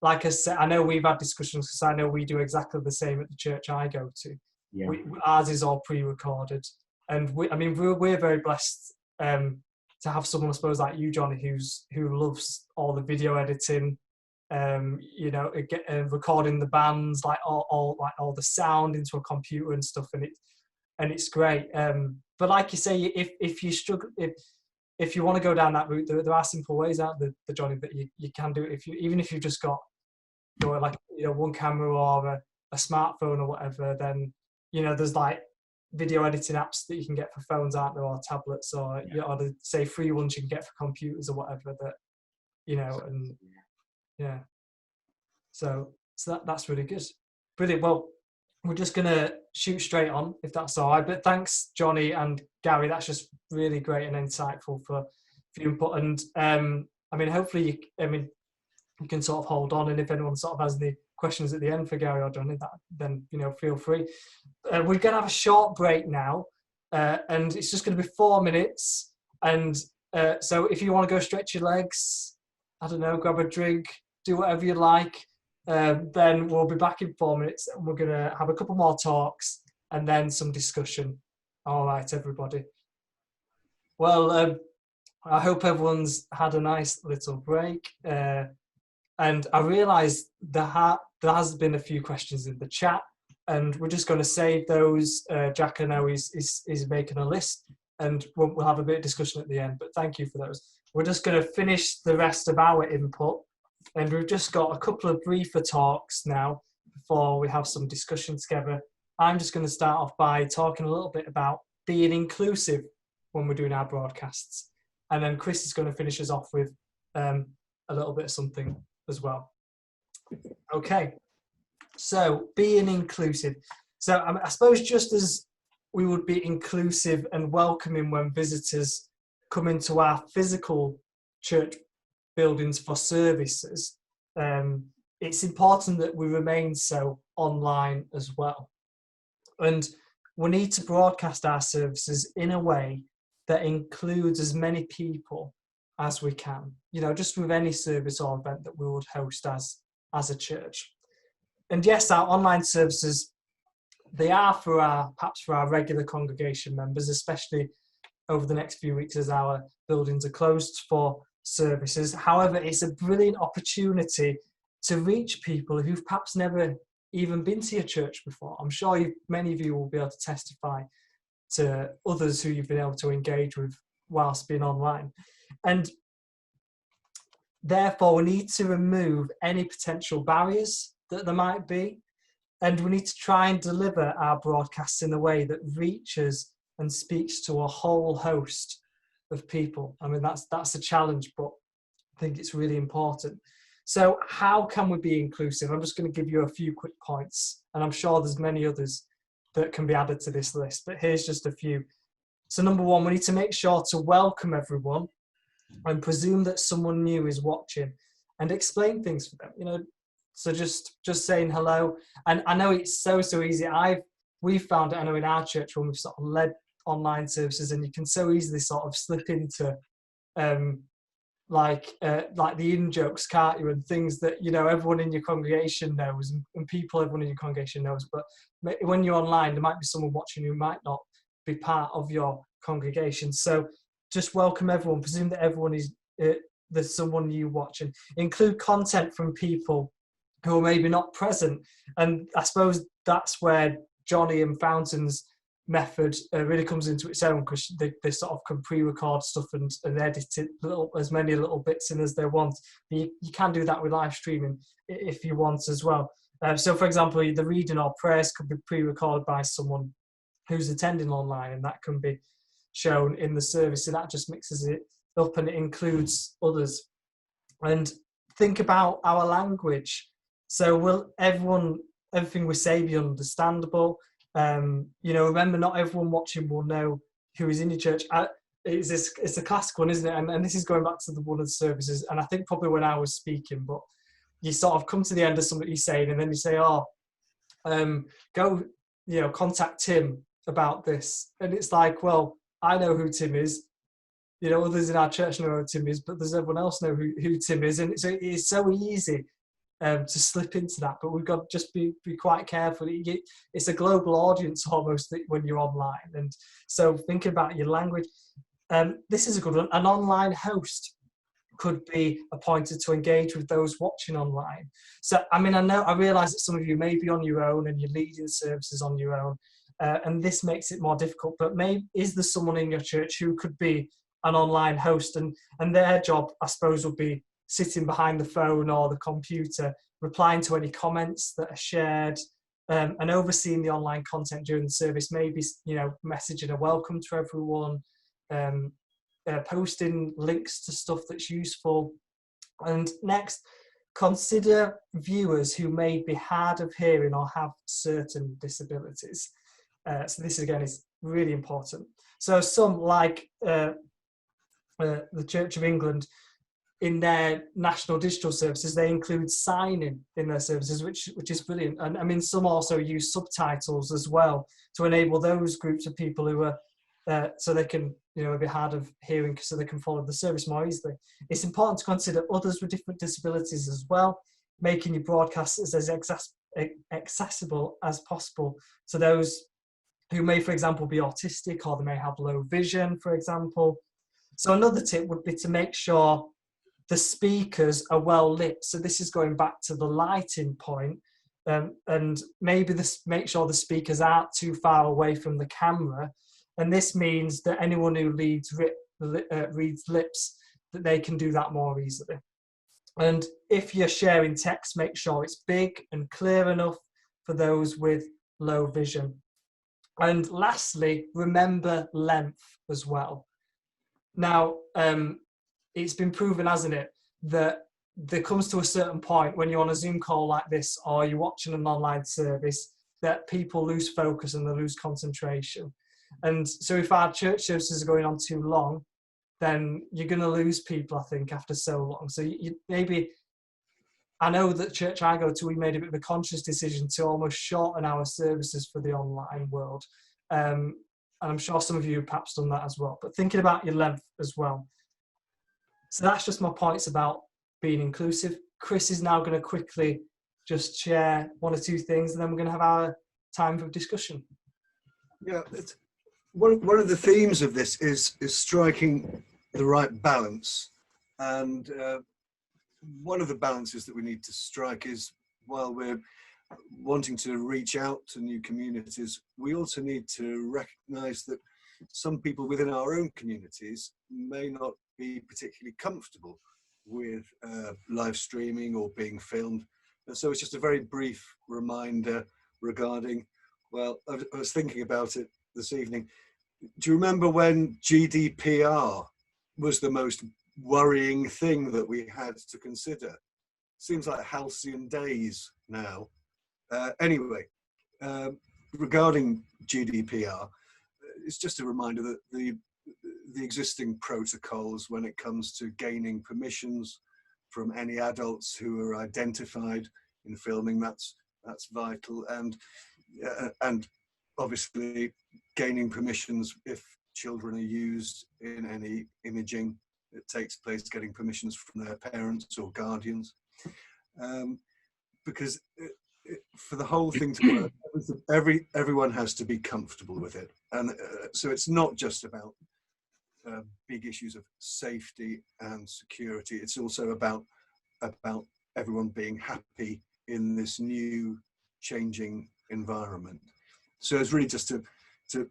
like I said, I know we've had discussions, because I know we do exactly the same at the church I go to. Yeah. Ours is all pre-recorded, and we're very blessed to have someone, I suppose, like you, Johnny, who loves all the video editing, recording the bands, like all the sound into a computer and stuff, and it's great. But like you say, if you struggle, if you want to go down that route, there are simple ways out there, Johnny, that you can do it. Even if you've just got one camera or a smartphone or whatever, then there's like video editing apps that you can get for phones, aren't there, or tablets, or or the say free ones you can get for computers or whatever, that and yeah. So that's really good. Brilliant. Well, we're just gonna shoot straight on, if that's all right. But thanks, Johnny and Gary. That's just really great and insightful for your input. And hopefully, you can sort of hold on, and if anyone sort of has any questions at the end for Gary or Johnny, then feel free. We're gonna have a short break now, and it's just gonna be 4 minutes. And so if you want to go stretch your legs, I don't know, grab a drink, do whatever you like. Then we'll be back in 4 minutes, and we're going to have a couple more talks and then some discussion. All right, everybody. Well, I hope everyone's had a nice little break. And I realise there has been a few questions in the chat, and we're just going to save those. Jack, I know, is making a list, and we'll have a bit of discussion at the end, but thank you for those. We're just going to finish the rest of our input. And we've just got a couple of briefer talks now before we have some discussion together. I'm just going to start off by talking a little bit about being inclusive when we're doing our broadcasts. And then Chris is going to finish us off with a little bit of something as well. Okay, so being inclusive. So I suppose just as we would be inclusive and welcoming when visitors come into our physical church buildings for services, it's important that we remain so online as well. And we need to broadcast our services in a way that includes as many people as we can, just with any service or event that we would host as a church. And yes, our online services, they are perhaps for our regular congregation members, especially over the next few weeks as our buildings are closed for services. However, it's a brilliant opportunity to reach people who've perhaps never even been to your church before. I'm sure many of you will be able to testify to others who you've been able to engage with whilst being online. And therefore, we need to remove any potential barriers that there might be, and we need to try and deliver our broadcasts in a way that reaches and speaks to a whole host of people. That's a challenge, but I think it's really important. So how can we be inclusive? I'm just going to give you a few quick points, and I'm sure there's many others that can be added to this list, but here's just a few. So number one, we need to make sure to welcome everyone and presume that someone new is watching and explain things for them, so just saying hello. And I know it's so easy. We've found it, I know, in our church when we've sort of led online services, and you can so easily sort of slip into like the in-jokes, can't you, and things that everyone in your congregation knows, and everyone in your congregation knows. But when you're online, there might be someone watching who might not be part of your congregation. So just welcome everyone, presume that everyone is there's someone new watching. Include content from people who are maybe not present, and I suppose that's where Johnny and Fountain's method really comes into its own, because they sort of can pre-record stuff and edit it as many little bits in as they want. But you can do that with live streaming if you want as well. So for example, the reading or prayers could be pre-recorded by someone who's attending online, and that can be shown in the service. So that just mixes it up and it includes others. And think about our language. So will everything we say be understandable? Remember, not everyone watching will know who is in your church. It's a classic one, isn't it? And this is going back to one of the services, and I think probably when I was speaking, but you sort of come to the end of something you're saying, and then you say, go, contact Tim about this. And it's like, well, I know who Tim is. Others in our church know who Tim is, but does everyone else know who Tim is? And it's so easy to slip into that, but we've got to just be quite careful. It's a global audience almost when you're online, and so think about your language. This is a good one. An online host could be appointed to engage with those watching online. So I realise that some of you may be on your own and you're leading services on your own, and this makes it more difficult, but maybe is there someone in your church who could be an online host, and their job, I suppose, would be sitting behind the phone or the computer, replying to any comments that are shared, and overseeing the online content during the service, maybe messaging a welcome to everyone, posting links to stuff that's useful. And next, consider viewers who may be hard of hearing or have certain disabilities. So this again is really important. So some, like the Church of England, in their national digital services, they include signing in their services, which is brilliant. And some also use subtitles as well to enable those groups of people who are so they can be hard of hearing, so they can follow the service more easily. It's important to consider others with different disabilities as well, making your broadcasts as accessible as possible to those who may, for example, be autistic, or they may have low vision, for example. So another tip would be to make sure the speakers are well lit. So this is going back to the lighting point, and maybe make sure the speakers aren't too far away from the camera. And this means that anyone who reads lips, that they can do that more easily. And if you're sharing text, make sure it's big and clear enough for those with low vision. And lastly, remember length as well. Now, it's been proven, hasn't it, that there comes to a certain point when you're on a Zoom call like this, or you're watching an online service, that people lose focus and they lose concentration. And so if our church services are going on too long, then you're going to lose people, I think, after so long. So I know that church I go to, we made a bit of a conscious decision to almost shorten our services for the online world. And I'm sure some of you have perhaps done that as well, but thinking about your length as well. So that's just my points about being inclusive. Chris is now going to quickly just share one or two things, and then we're going to have our time for discussion. Yeah, one of the themes of this is striking the right balance. And one of the balances that we need to strike is, while we're wanting to reach out to new communities, we also need to recognise that some people within our own communities may not be particularly comfortable with live streaming or being filmed. And so it's just a very brief reminder regarding, well, I was thinking about it this evening. Do you remember when GDPR was the most worrying thing that we had to consider? Seems like halcyon days now. Anyway, regarding GDPR, it's just a reminder that the existing protocols when it comes to gaining permissions from any adults who are identified in filming, that's vital, and obviously gaining permissions if children are used in any imaging that takes place, getting permissions from their parents or guardians, because for the whole thing to work, everyone has to be comfortable with it, and so it's not just about big issues of safety and security. It's also about everyone being happy in this new changing environment. So it's really just to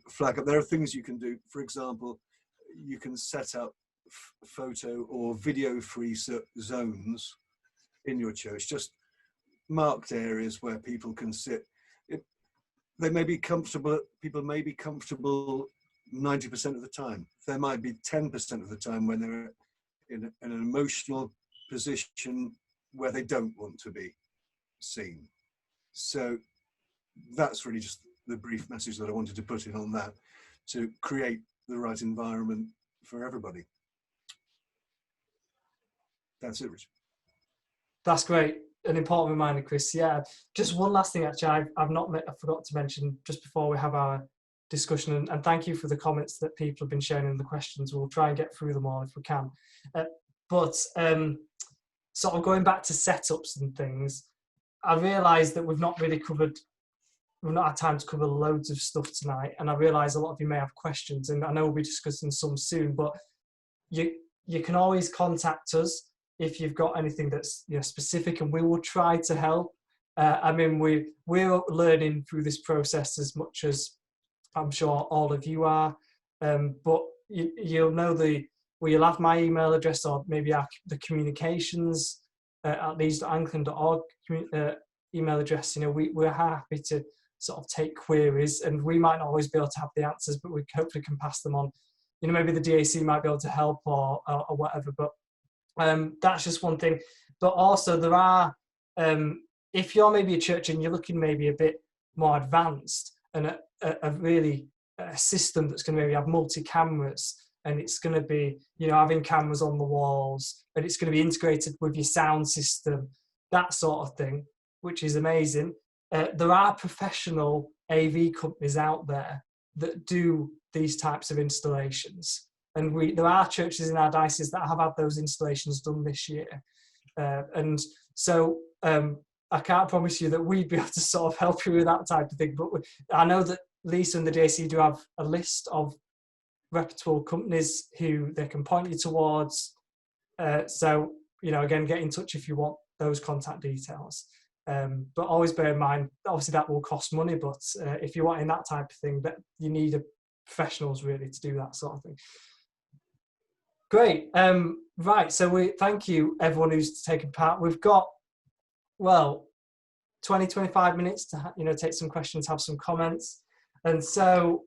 flag up. There are things you can do. For example, you can set up photo or video-free zones in your church, just marked areas where people can sit. They may be comfortable. People may be comfortable 90% of the time. There might be 10% of the time when they're in an emotional position where they don't want to be seen. So that's really just the brief message that I wanted to put in on that, to create the right environment for everybody. That's it, Richard. That's great. An important reminder, Chris. Yeah, just one last thing actually I forgot to mention just before we have our discussion, and thank you for the comments that people have been sharing in the questions. We'll try and get through them all if we can. But sort of going back to setups and things, I realised that we've not had time to cover loads of stuff tonight, and I realise a lot of you may have questions, and I know we'll be discussing some soon, but you can always contact us if you've got anything that's specific, and we will try to help. I mean, we're learning through this process as much as I'm sure all of you are, but you'll know you'll have my email address, or maybe the communications at leeds.anglican.org email address. We're happy to sort of take queries, and we might not always be able to have the answers, but we hopefully can pass them on. Maybe the DAC might be able to help or whatever, but that's just one thing. But also there are, if you're maybe a church and you're looking maybe a bit more advanced, and a system that's going to maybe have multi-cameras, and it's going to be having cameras on the walls, and it's going to be integrated with your sound system, that sort of thing, which is amazing. There are professional AV companies out there that do these types of installations, and there are churches in our diocese that have had those installations done this year, and so I can't promise you that we'd be able to sort of help you with that type of thing, but I know that Lisa and the DAC do have a list of reputable companies who they can point you towards. So, again, get in touch if you want those contact details. But always bear in mind, obviously that will cost money, but if you're wanting that type of thing, that you need professionals really to do that sort of thing. Great. Right, so we thank you everyone who's taken part. We've got 20-25 minutes to take some questions, have some comments, and so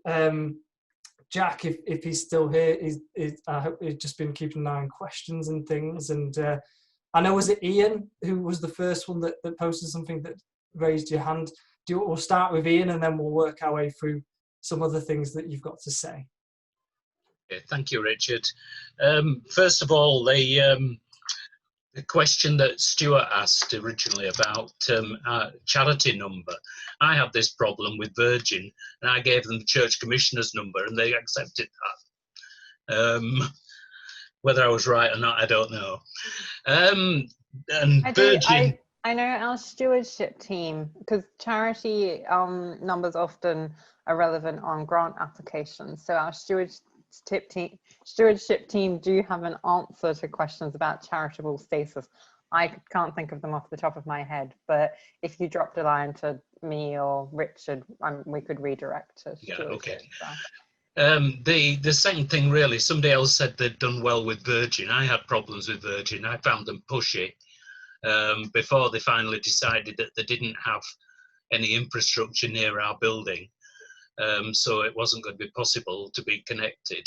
Jack, if he's still here, I hope he's just been keeping an eye on questions and things. And I know, was it Ian who was the first one that posted something, that raised your hand? We'll start with Ian, and then we'll work our way through some other things that you've got to say. Okay, thank you, Richard. First of all, the question that Stuart asked originally about our charity number. I had this problem with Virgin, and I gave them the church commissioner's number, and they accepted that. Whether I was right or not, I don't know. And Virgin... I know our stewardship team, because charity numbers often are relevant on grant applications. So our stewardship team do have an answer to questions about charitable status. I can't think of them off the top of my head, but if you dropped a line to me or Richard, we could redirect to stewardship. Yeah, okay. The second thing, really, somebody else said they'd done well with Virgin. I had problems with Virgin. I found them pushy before they finally decided that they didn't have any infrastructure near our building. So it wasn't going to be possible to be connected,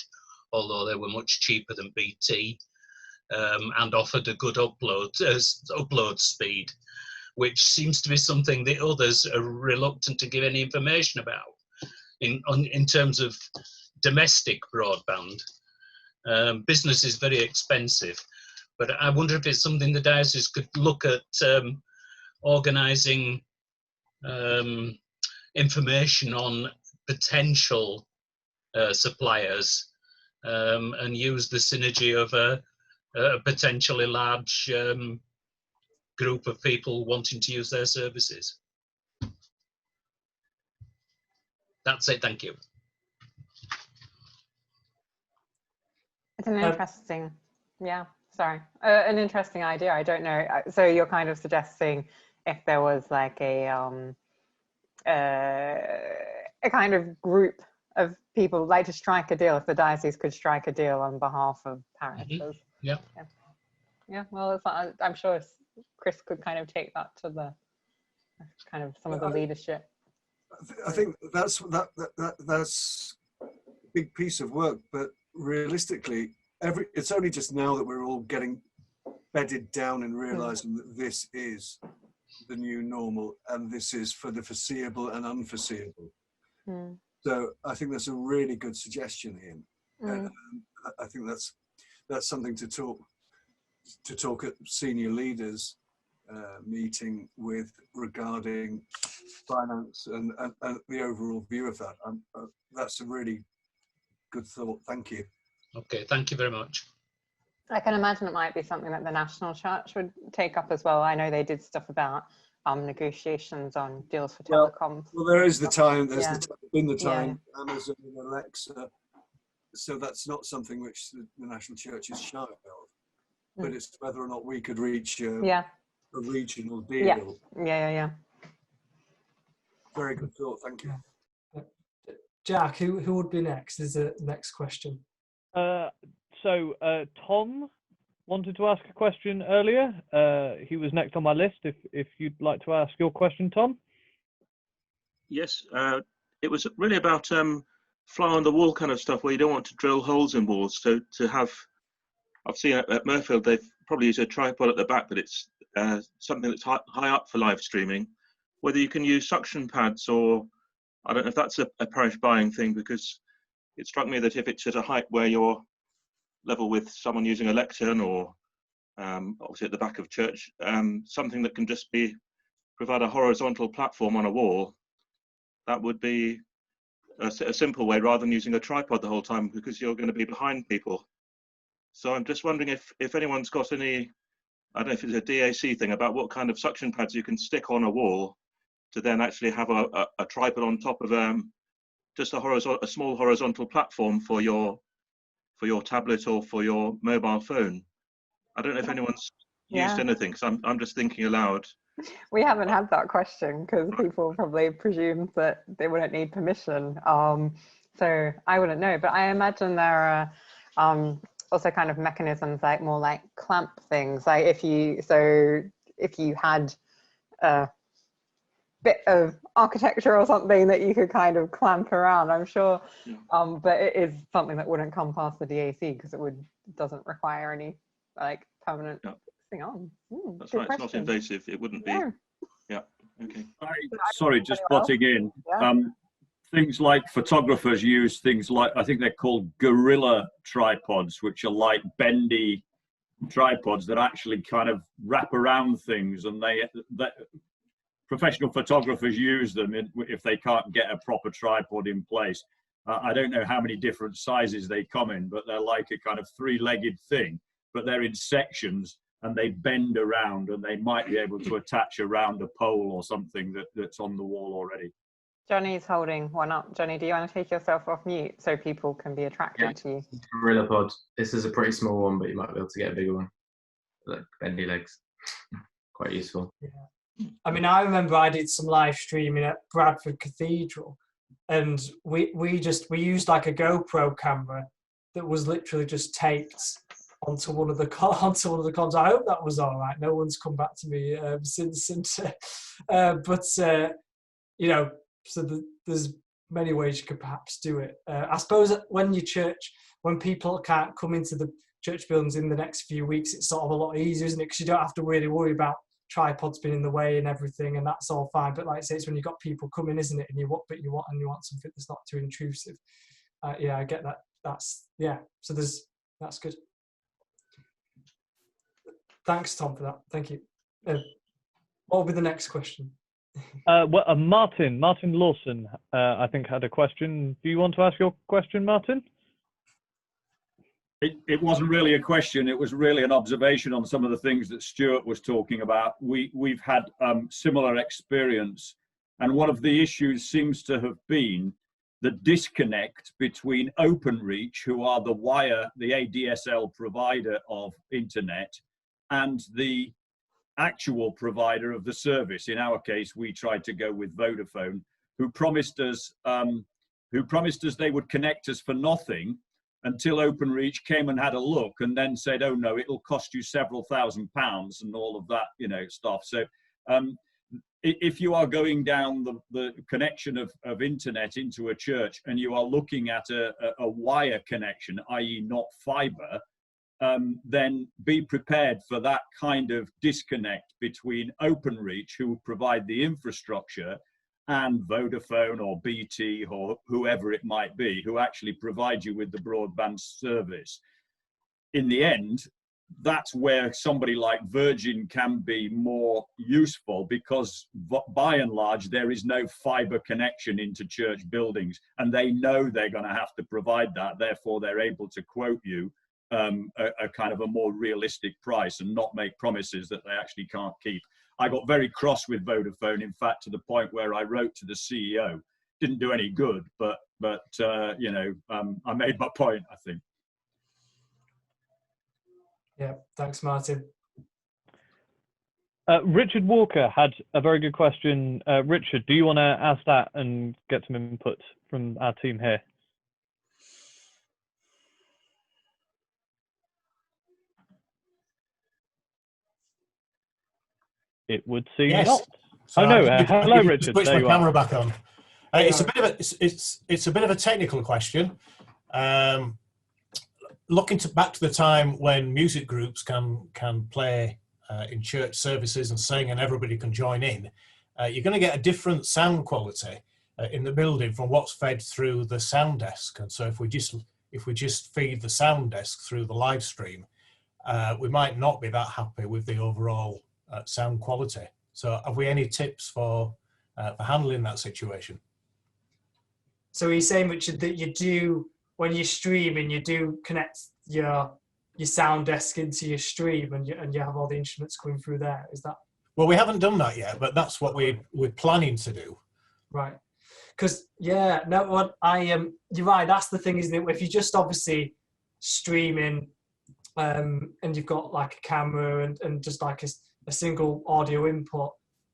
although they were much cheaper than BT and offered a good upload speed. which seems to be something the others are reluctant to give any information about in terms of domestic broadband. Business is very expensive, but I wonder if it's something the diocese could look at organising information on potential suppliers and use the synergy of a potentially large group of people wanting to use their services. That's it, thank you. It's an interesting, an interesting idea. I don't know. So you're kind of suggesting if there was like a kind of group of people like to strike a deal, if the diocese could strike a deal on behalf of parishes. Yeah. Yeah. Well, it's not, I'm sure Chris could kind of take that to the kind of some of the leadership. I think that's a big piece of work, but realistically, it's only just now that we're all getting bedded down and realizing that this is the new normal and this is for the foreseeable and unforeseeable. So I think that's a really good suggestion, Ian. I think that's something to talk at senior leaders meeting with regarding finance and the overall view of that. That's a really good thought. Thank you. Okay, thank you very much. I can imagine it might be something that the National Church would take up as well. I know they did stuff about negotiations on deals for telecoms. Well, there is the time. There's been the time. Yeah. Amazon and Alexa. So that's not something which the National Church is shy of. But it's whether or not we could reach a regional deal. Yeah. Very good thought. Thank you. Jack, who would be next? Is the next question. So Tom wanted to ask a question earlier. He was next on my list. If you'd like to ask your question, Tom. Yes, it was really about fly on the wall kind of stuff where you don't want to drill holes in walls. So to have, I've seen at Mansfield, they've probably used a tripod at the back, but it's something that's high up for live streaming. Whether you can use suction pads, or I don't know if that's a parish buying thing, because it struck me that if it's at a height where you're level with someone using a lectern, or obviously at the back of church, something that can just provide a horizontal platform on a wall, that would be a simple way rather than using a tripod the whole time, because you're going to be behind people. So I'm just wondering if anyone's got any, I don't know if it's a DAC thing, about what kind of suction pads you can stick on a wall to then actually have a tripod on top of just a small horizontal platform for your tablet or for your mobile phone. I don't know if anyone's used anything, so I'm just thinking aloud. We haven't had that question because people probably presume that they wouldn't need permission. So I wouldn't know, but I imagine there are also kind of mechanisms like more like clamp things. Like if you had a bit of architecture or something that you could kind of clamp around, I'm sure. But it is something that wouldn't come past the DAC because it doesn't require any like permanent thing on. That's right, it's not invasive. It wouldn't be. Yeah, okay. Sorry, just butting in. Things like photographers use things like, I think they're called gorilla tripods, which are like bendy tripods that actually kind of wrap around things, and professional photographers use them if they can't get a proper tripod in place. I don't know how many different sizes they come in, but they're like a kind of three-legged thing, but they're in sections and they bend around, and they might be able to attach around a pole or something that's on the wall already. Johnny's holding one up. Johnny, do you want to take yourself off mute so people can be attracted to you? Gorilla pod. This is a pretty small one, but you might be able to get a bigger one. Like bendy legs. Quite useful. Yeah. I mean, I remember I did some live streaming at Bradford Cathedral, and we used like a GoPro camera that was literally just taped onto one of the comms. I hope that was all right. No one's come back to me since. You know, so there's many ways you could perhaps do it. I suppose when people can't come into the church buildings in the next few weeks, it's sort of a lot easier, isn't it? Because you don't have to really worry about tripod's been in the way and everything, and that's all fine. But like I say, it's when you've got people coming, isn't it? And you want something that's not too intrusive. Yeah, I get that. So that's good. Thanks, Tom, for that. Thank you. What will be the next question? Martin Lawson, I think, had a question. Do you want to ask your question, Martin? It wasn't really a question. It was really an observation on some of the things that Stuart was talking about. We've had similar experience, and one of the issues seems to have been the disconnect between Openreach, who are the ADSL provider of internet, and the actual provider of the service. In our case, we tried to go with Vodafone, who promised us they would connect us for nothing, until Openreach came and had a look and then said, oh no, it'll cost you several £1,000s and all of that, stuff. So if you are going down the connection of internet into a church and you are looking at a wire connection, i.e. not fiber, then be prepared for that kind of disconnect between Openreach, who provide the infrastructure, and Vodafone or BT or whoever it might be, who actually provide you with the broadband service. In the end, that's where somebody like Virgin can be more useful, because by and large, there is no fiber connection into church buildings, and they know they're going to have to provide that. Therefore, they're able to quote you a kind of a more realistic price and not make promises that they actually can't keep. I got very cross with Vodafone, in fact, to the point where I wrote to the CEO. Didn't do any good, but I made my point, I think. Yeah, thanks, Martin. Richard Walker had a very good question. Richard, do you want to ask that and get some input from our team here? It would seem not. So oh no! Hello, Richard. Switch my camera back on. It's a bit of a technical question. Looking back to the time when music groups can play in church services and sing, and everybody can join in, you're going to get a different sound quality in the building from what's fed through the sound desk. And so if we just feed the sound desk through the live stream, we might not be that happy with the overall sound quality. So have we any tips for handling that situation? So he's saying, Richard, that you do, when you're streaming, you do connect your sound desk into your stream, and you have all the instruments coming through there. Is that? Well, we haven't done that yet, but that's what we're planning to do. Right. Because you're right. That's the thing, isn't it? If you're just obviously streaming, and you've got like a camera and just like a single audio input,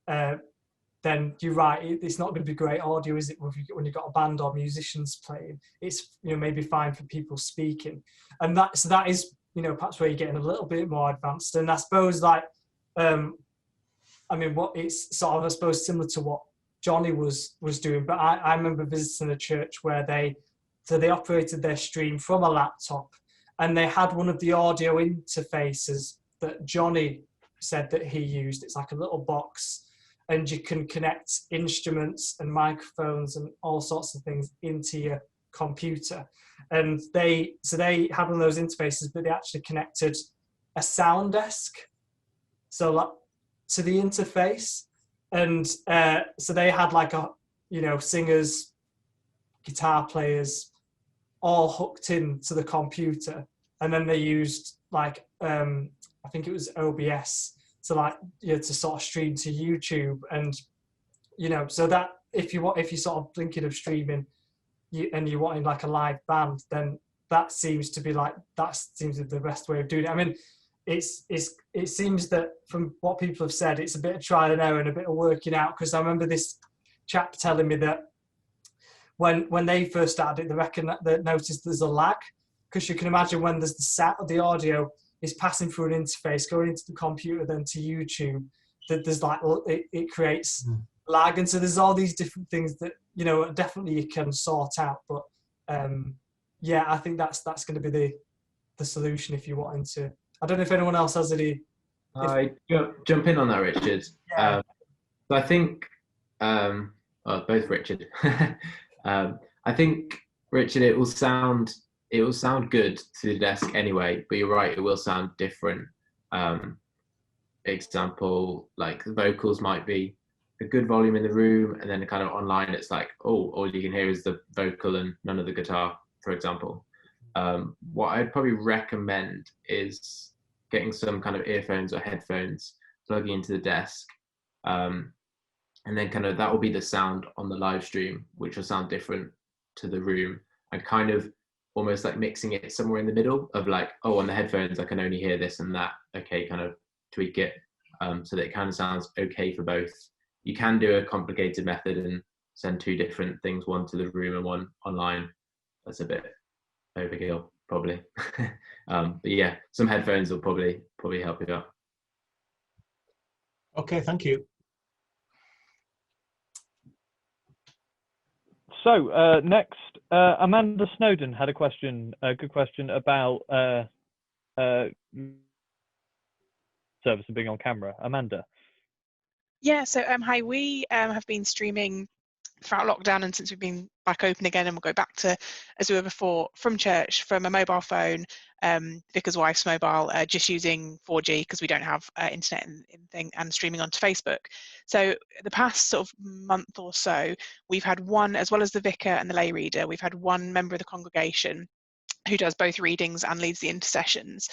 then you're right, it's not going to be great audio, is it, when you've got a band or musicians playing? It's maybe fine for people speaking, and that is perhaps where you're getting a little bit more advanced. And I suppose what it's sort of, I suppose, similar to what Johnny was doing. But I remember visiting a church where they operated their stream from a laptop, and they had one of the audio interfaces that Johnny said that he used. It's like a little box, and you can connect instruments and microphones and all sorts of things into your computer. And they had one of those interfaces, but they actually connected a sound desk to the interface. And so they had like singers, guitar players, all hooked into the computer, and then they used like I think it was OBS to sort of stream to YouTube. And so that if you're sort of thinking of streaming and you're wanting like a live band, then that seems to be the best way of doing it. I mean, it seems that from what people have said, it's a bit of trial and error and a bit of working out, because I remember this chap telling me that when they first started it, they noticed there's a lag, because you can imagine when there's the audio is passing through an interface, going into the computer, then to YouTube, that there's it creates lag. And so there's all these different things that, definitely you can sort out. But I think that's going to be the solution if you're wanting to. I don't know if anyone else has any I jump in on that, Richard. Yeah. So I think, both Richard. I think, Richard, it will sound good to the desk anyway, but you're right, it will sound different. Example, like the vocals might be a good volume in the room, and then kind of online it's like, oh, all you can hear is the vocal and none of the guitar, for example. What I'd probably recommend is getting some kind of earphones or headphones, plugging into the desk, and then kind of that will be the sound on the live stream, which will sound different to the room, and kind of almost like mixing it somewhere in the middle of like, oh, on the headphones I can only hear this and that, okay, kind of tweak it so that it kind of sounds okay for both. You can do a complicated method and send two different things, one to the room and one online. That's a bit overkill, probably. But yeah, some headphones will probably help you out. Okay, thank you. So next, Amanda Snowden had a good question about service and being on camera. Amanda. Yeah, so hi, we have been streaming throughout lockdown and since we've been back open again, and we'll go back to as we were before, from church, from a mobile phone, Vicar's wife's mobile, just using 4G because we don't have internet and streaming onto Facebook. So the past sort of month or so, we've had one, as well as the vicar and the lay reader, we've had one member of the congregation who does both readings and leads the intercessions.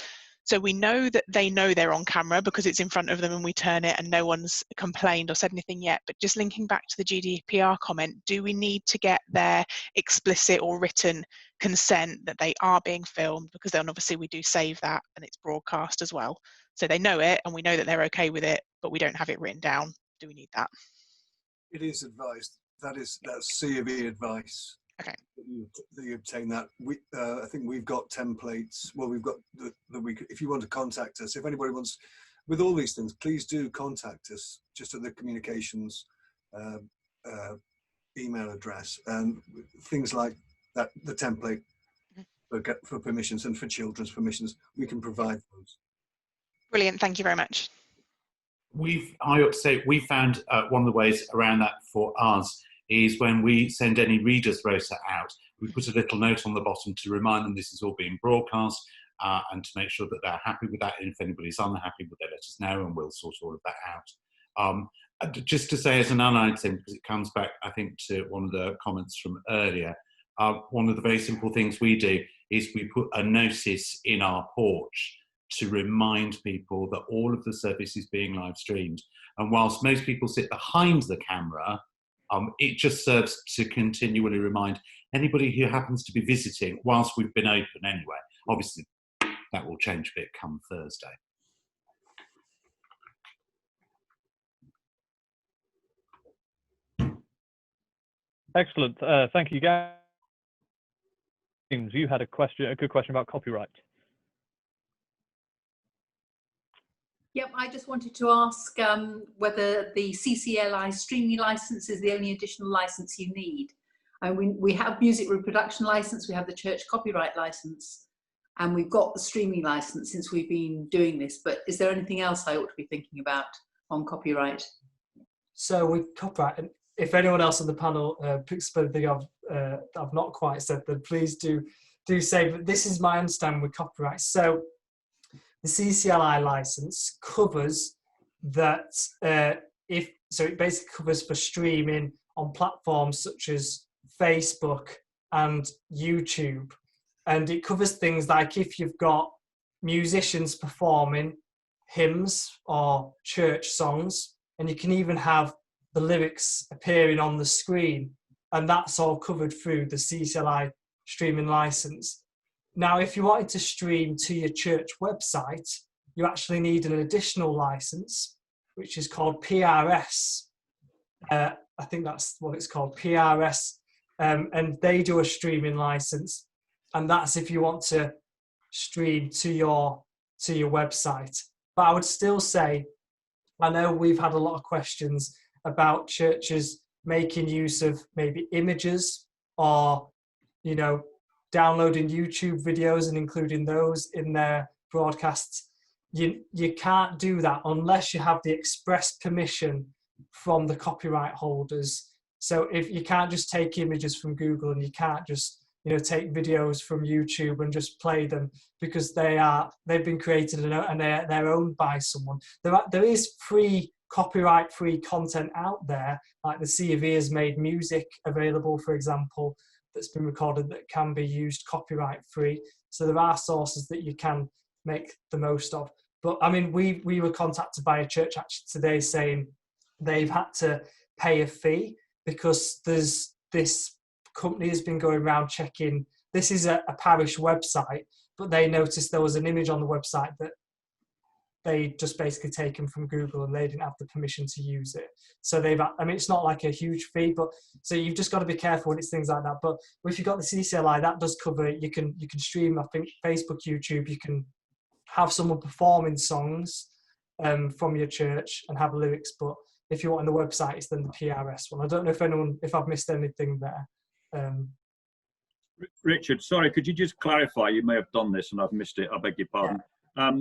So we know that they know they're on camera because it's in front of them and we turn it and no one's complained or said anything yet. But just linking back to the GDPR comment, do we need to get their explicit or written consent that they are being filmed? Because then obviously we do save that and it's broadcast as well. So they know it and we know that they're okay with it, but we don't have it written down. Do we need that? It is advised. That's C of E advice. Okay. That you obtain that. I think we've got templates. Well, we've got if you want to contact us, if anybody wants, with all these things, please do contact us just at the communications email address and things like that. The template for permissions and for children's permissions, we can provide those. Brilliant. Thank you very much. I ought to say, we found one of the ways around that for us is when we send any readers' rota out, we put a little note on the bottom to remind them this is all being broadcast and to make sure that they're happy with that. And if anybody's unhappy, would they let us know and we'll sort all of that out. Just to say as an unaligned thing, because it comes back, I think, to one of the comments from earlier, one of the very simple things we do is we put a notice in our porch to remind people that all of the service is being live streamed. And whilst most people sit behind the camera, it just serves to continually remind anybody who happens to be visiting whilst we've been open anyway. Obviously, that will change a bit come Thursday. Excellent. Thank you, James. You had a good question about copyright. Yep, I just wanted to ask whether the CCLI streaming license is the only additional license you need. We have music reproduction license, we have the church copyright license, and we've got the streaming license since we've been doing this. But is there anything else I ought to be thinking about on copyright? So with copyright, and if anyone else on the panel picks up anything I've not quite said, then please do say. But this is my understanding with copyright. So the CCLI license covers that it basically covers for streaming on platforms such as Facebook and YouTube, and it covers things like if you've got musicians performing hymns or church songs, and you can even have the lyrics appearing on the screen, and that's all covered through the CCLI streaming license. Now, if you wanted to stream to your church website, you actually need an additional license, which is called PRS. I think that's what it's called, PRS. And they do a streaming license. And that's if you want to stream to your website. But I would still say, I know we've had a lot of questions about churches making use of maybe images or, downloading YouTube videos and including those in their broadcasts. you can't do that unless you have the express permission from the copyright holders. So if you can't just take images from Google, and you can't just take videos from YouTube and just play them, because they've been created and they're owned by someone. There is free, copyright-free content out there, like the C of E has made music available, for example, that's been recorded that can be used copyright-free. So there are sources that you can make the most of. But I mean, we were contacted by a church actually today saying they've had to pay a fee because there's this company has been going around checking. This is a parish website, but they noticed there was an image on the website that they just basically taken from Google, and they didn't have the permission to use it. So I mean, it's not like a huge fee, but so you've just got to be careful when it's things like that. But if you've got the CCLI, that does cover it. You can stream, I think, Facebook, YouTube. You can have someone performing songs from your church and have lyrics. But if you want on the website, it's then the PRS one. I don't know if I've missed anything there. Richard, sorry, could you just clarify? You may have done this and I've missed it. I beg your pardon. Yeah.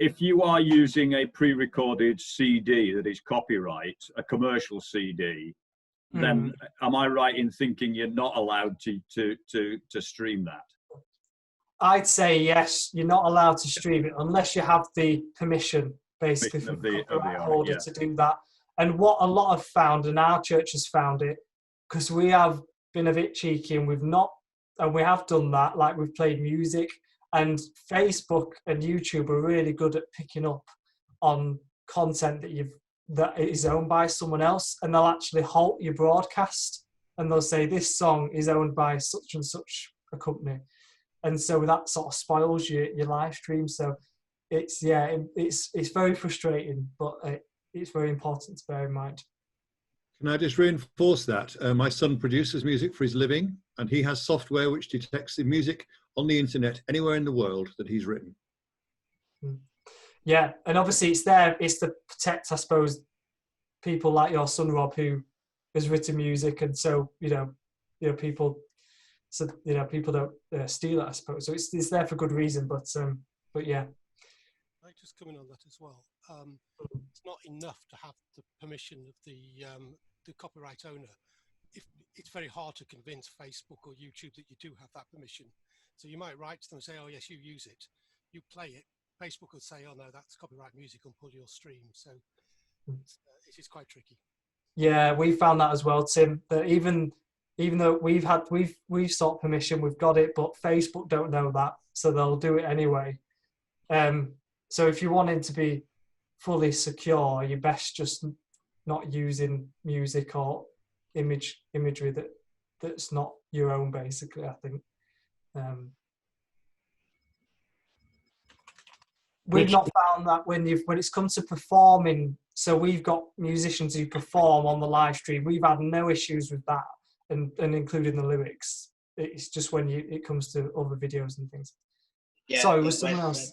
If you are using a pre-recorded CD that is copyright, a commercial CD, then am I right in thinking you're not allowed to stream that? I'd say yes, you're not allowed to stream it unless you have the permission, basically, from the copyright holder to do that. And what a lot have found, and our church has found it, because we have been a bit cheeky and we have done that, like we've played music. And Facebook and YouTube are really good at picking up on content that is owned by someone else, and they'll actually halt your broadcast and they'll say this song is owned by such and such a company, and so that sort of spoils your live stream. So it's very frustrating, but it's very important to bear in mind. Can I just reinforce that? My son produces music for his living, and he has software which detects the music on the internet anywhere in the world that he's written. Yeah, and obviously it's to protect, I suppose, people like your son Rob, who has written music, and so people don't steal it, I suppose. So it's there for good reason, but yeah. I just come in on that as well. It's not enough to have the permission of the copyright owner. It's very hard to convince Facebook or YouTube that you do have that permission. So you might write to them and say, oh yes, you use it, you play it. Facebook will say, oh no, that's copyright music, and pull your stream. So it is quite tricky. Yeah, we found that as well, Tim, that even though we've sought permission, we've got it, but Facebook don't know that, so they'll do it anyway. So if you want it to be fully secure, you're best just not using music or imagery that's not your own, basically, I think. We've not found that when it's come to performing, so we've got musicians who perform on the live stream, we've had no issues with that, and including the lyrics. It's just when it comes to other videos and things. Yeah, sorry, was someone else?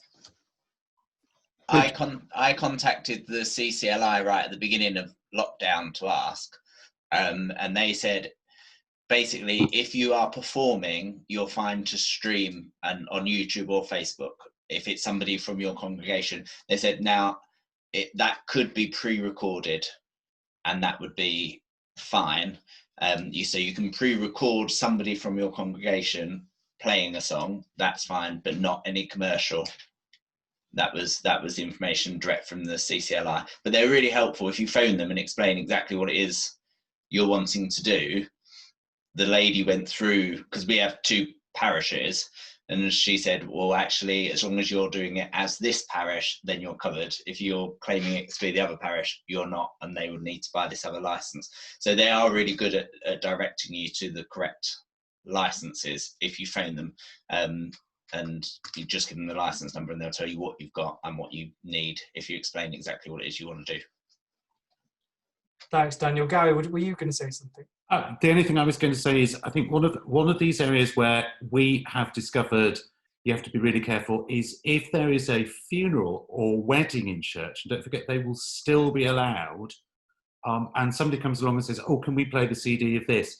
I contacted the CCLI right at the beginning of lockdown to ask, and they said, basically, if you are performing, you're fine to stream on YouTube or Facebook. If it's somebody from your congregation, they said now that could be pre-recorded, and that would be fine. So you can pre-record somebody from your congregation playing a song. That's fine, but not any commercial. That was the information direct from the CCLI. But they're really helpful if you phone them and explain exactly what it is you're wanting to do. The lady went through, because we have 2 parishes, and she said, well, actually, as long as you're doing it as this parish, then you're covered. If you're claiming it to be the other parish, you're not, and they would need to buy this other license. So they are really good at directing you to the correct licenses if you phone them, and you just give them the license number and they'll tell you what you've got and what you need if you explain exactly what it is you want to do. Thanks, Daniel. Gary, were you going to say something? The only thing I was going to say is I think one of these areas where we have discovered you have to be really careful is if there is a funeral or wedding in church, and don't forget they will still be allowed, and somebody comes along and says, oh, can we play the CD of this?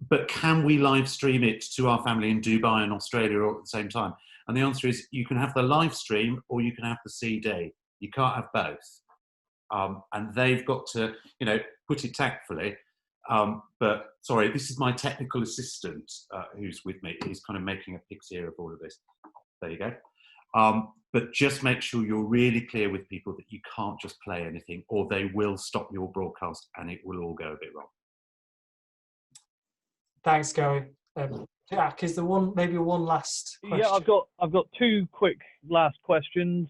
But can we live stream it to our family in Dubai and Australia all at the same time? And the answer is you can have the live stream or you can have the CD. You can't have both. And they've got to, you know, put it tactfully. But sorry, this is my technical assistant who's with me. He's kind of making a pig's ear of all of this. There you go. But just make sure you're really clear with people that you can't just play anything, or they will stop your broadcast and it will all go a bit wrong. Thanks, Gary. Jack, is there maybe one last question? Yeah, I've got two quick last questions.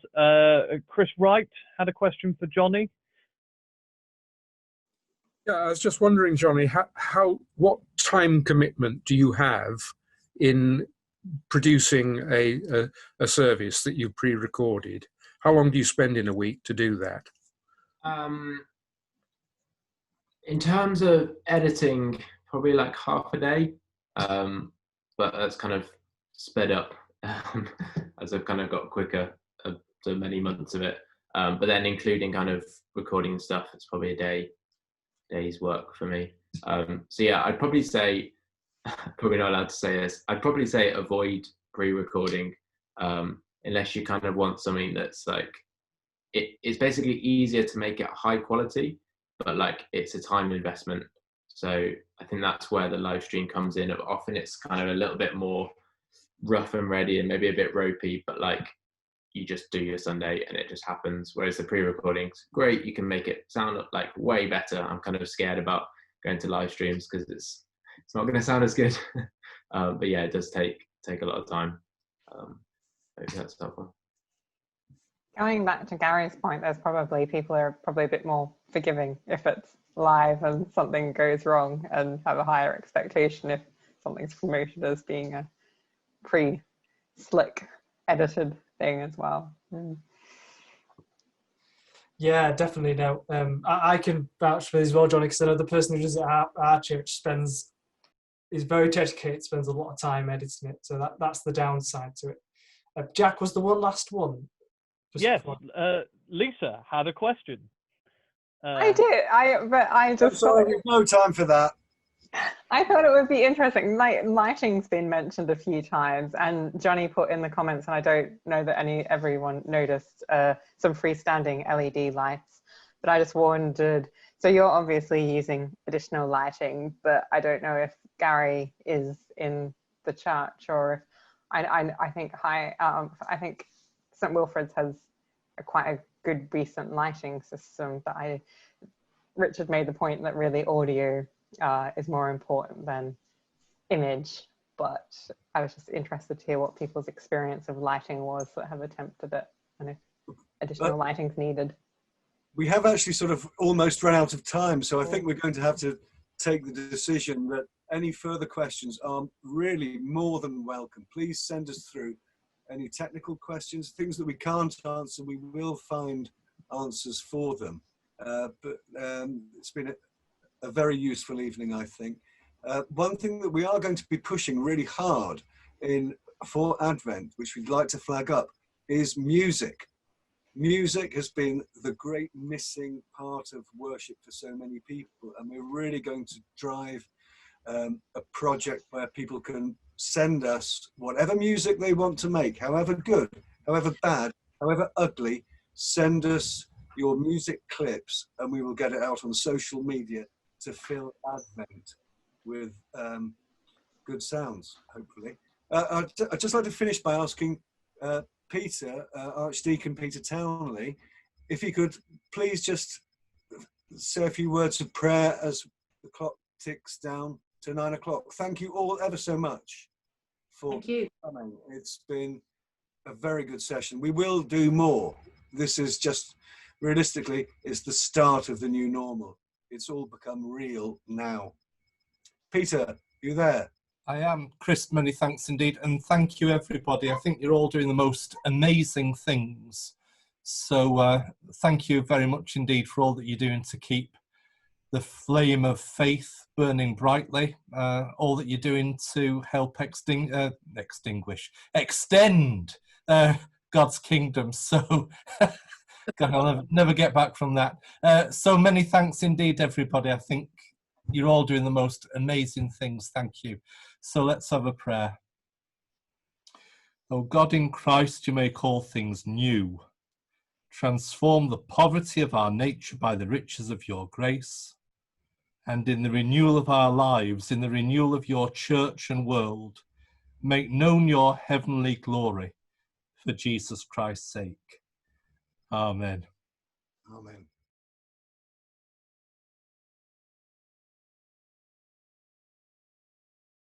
Chris Wright had a question for Johnny. Yeah, I was just wondering, Johnny, what time commitment do you have in producing a service that you've pre-recorded? How long do you spend in a week to do that? In terms of editing, probably like half a day, but that's kind of sped up as I've kind of got quicker to many months of it. But then including kind of recording stuff, it's probably a day's work for me. So yeah, I'd probably say, probably not allowed to say this, I'd probably say avoid pre-recording unless you kind of want something that's like, it's basically easier to make it high quality, but like it's a time investment. So I think that's where the live stream comes in. Often it's kind of a little bit more rough and ready and maybe a bit ropey, but like you just do your Sunday and it just happens. Whereas the pre-recording's great, you can make it sound like way better. I'm kind of scared about going to live streams because it's not going to sound as good. But yeah, it does take a lot of time. Maybe that's helpful. Going back to Gary's point, there's probably people are probably a bit more forgiving if it's live and something goes wrong, and have a higher expectation if something's promoted as being a pre-slick edited thing as well. Yeah, definitely. No, I can vouch for this as well, Johnny, because I know the person who does it at our church is very dedicated, spends a lot of time editing it. So that's the downside to it. Jack, was the one last one? Yes, Lisa had a question. I did. But I just sorry, there's no time for that. I thought it would be interesting. Lighting's been mentioned a few times, and Johnny put in the comments, and I don't know that everyone noticed some freestanding LED lights. But I just wondered. So you're obviously using additional lighting, but I don't know if Gary is in the church, or if I think St Wilfrid's has quite a good recent lighting system. But Richard made the point that really audio is more important than image, but I was just interested to hear what people's experience of lighting was that have attempted it, and if additional lighting's needed. We have actually sort of almost run out of time, so I think we're going to have to take the decision that any further questions are really more than welcome. Please send us through any technical questions, things that we can't answer. We will find answers for them. But it's been a very useful evening, I think. One thing that we are going to be pushing really hard for Advent, which we'd like to flag up, is music. Music has been the great missing part of worship for so many people, and we're really going to drive a project where people can send us whatever music they want to make, however good, however bad, however ugly. Send us your music clips and we will get it out on social media to fill Advent with good sounds, hopefully. I'd just like to finish by asking Peter, Archdeacon Peter Townley, if he could please just say a few words of prayer as the clock ticks down to 9 o'clock. Thank you all ever so much for coming. It's been a very good session. We will do more. This is just, realistically, it's the start of the new normal. It's all become real now. Peter, you there? I am. Chris, many thanks indeed. And thank you, everybody. I think you're all doing the most amazing things. So thank you very much indeed for all that you're doing to keep the flame of faith burning brightly. All that you're doing to help extend God's kingdom. So God, I'll never get back from that. So many thanks indeed, everybody. I think you're all doing the most amazing things. Thank you. So let's have a prayer. O God, in Christ you make all things new. Transform the poverty of our nature by the riches of your grace, and in the renewal of our lives, in the renewal of your church and world, make known your heavenly glory for Jesus Christ's sake. Amen. Amen.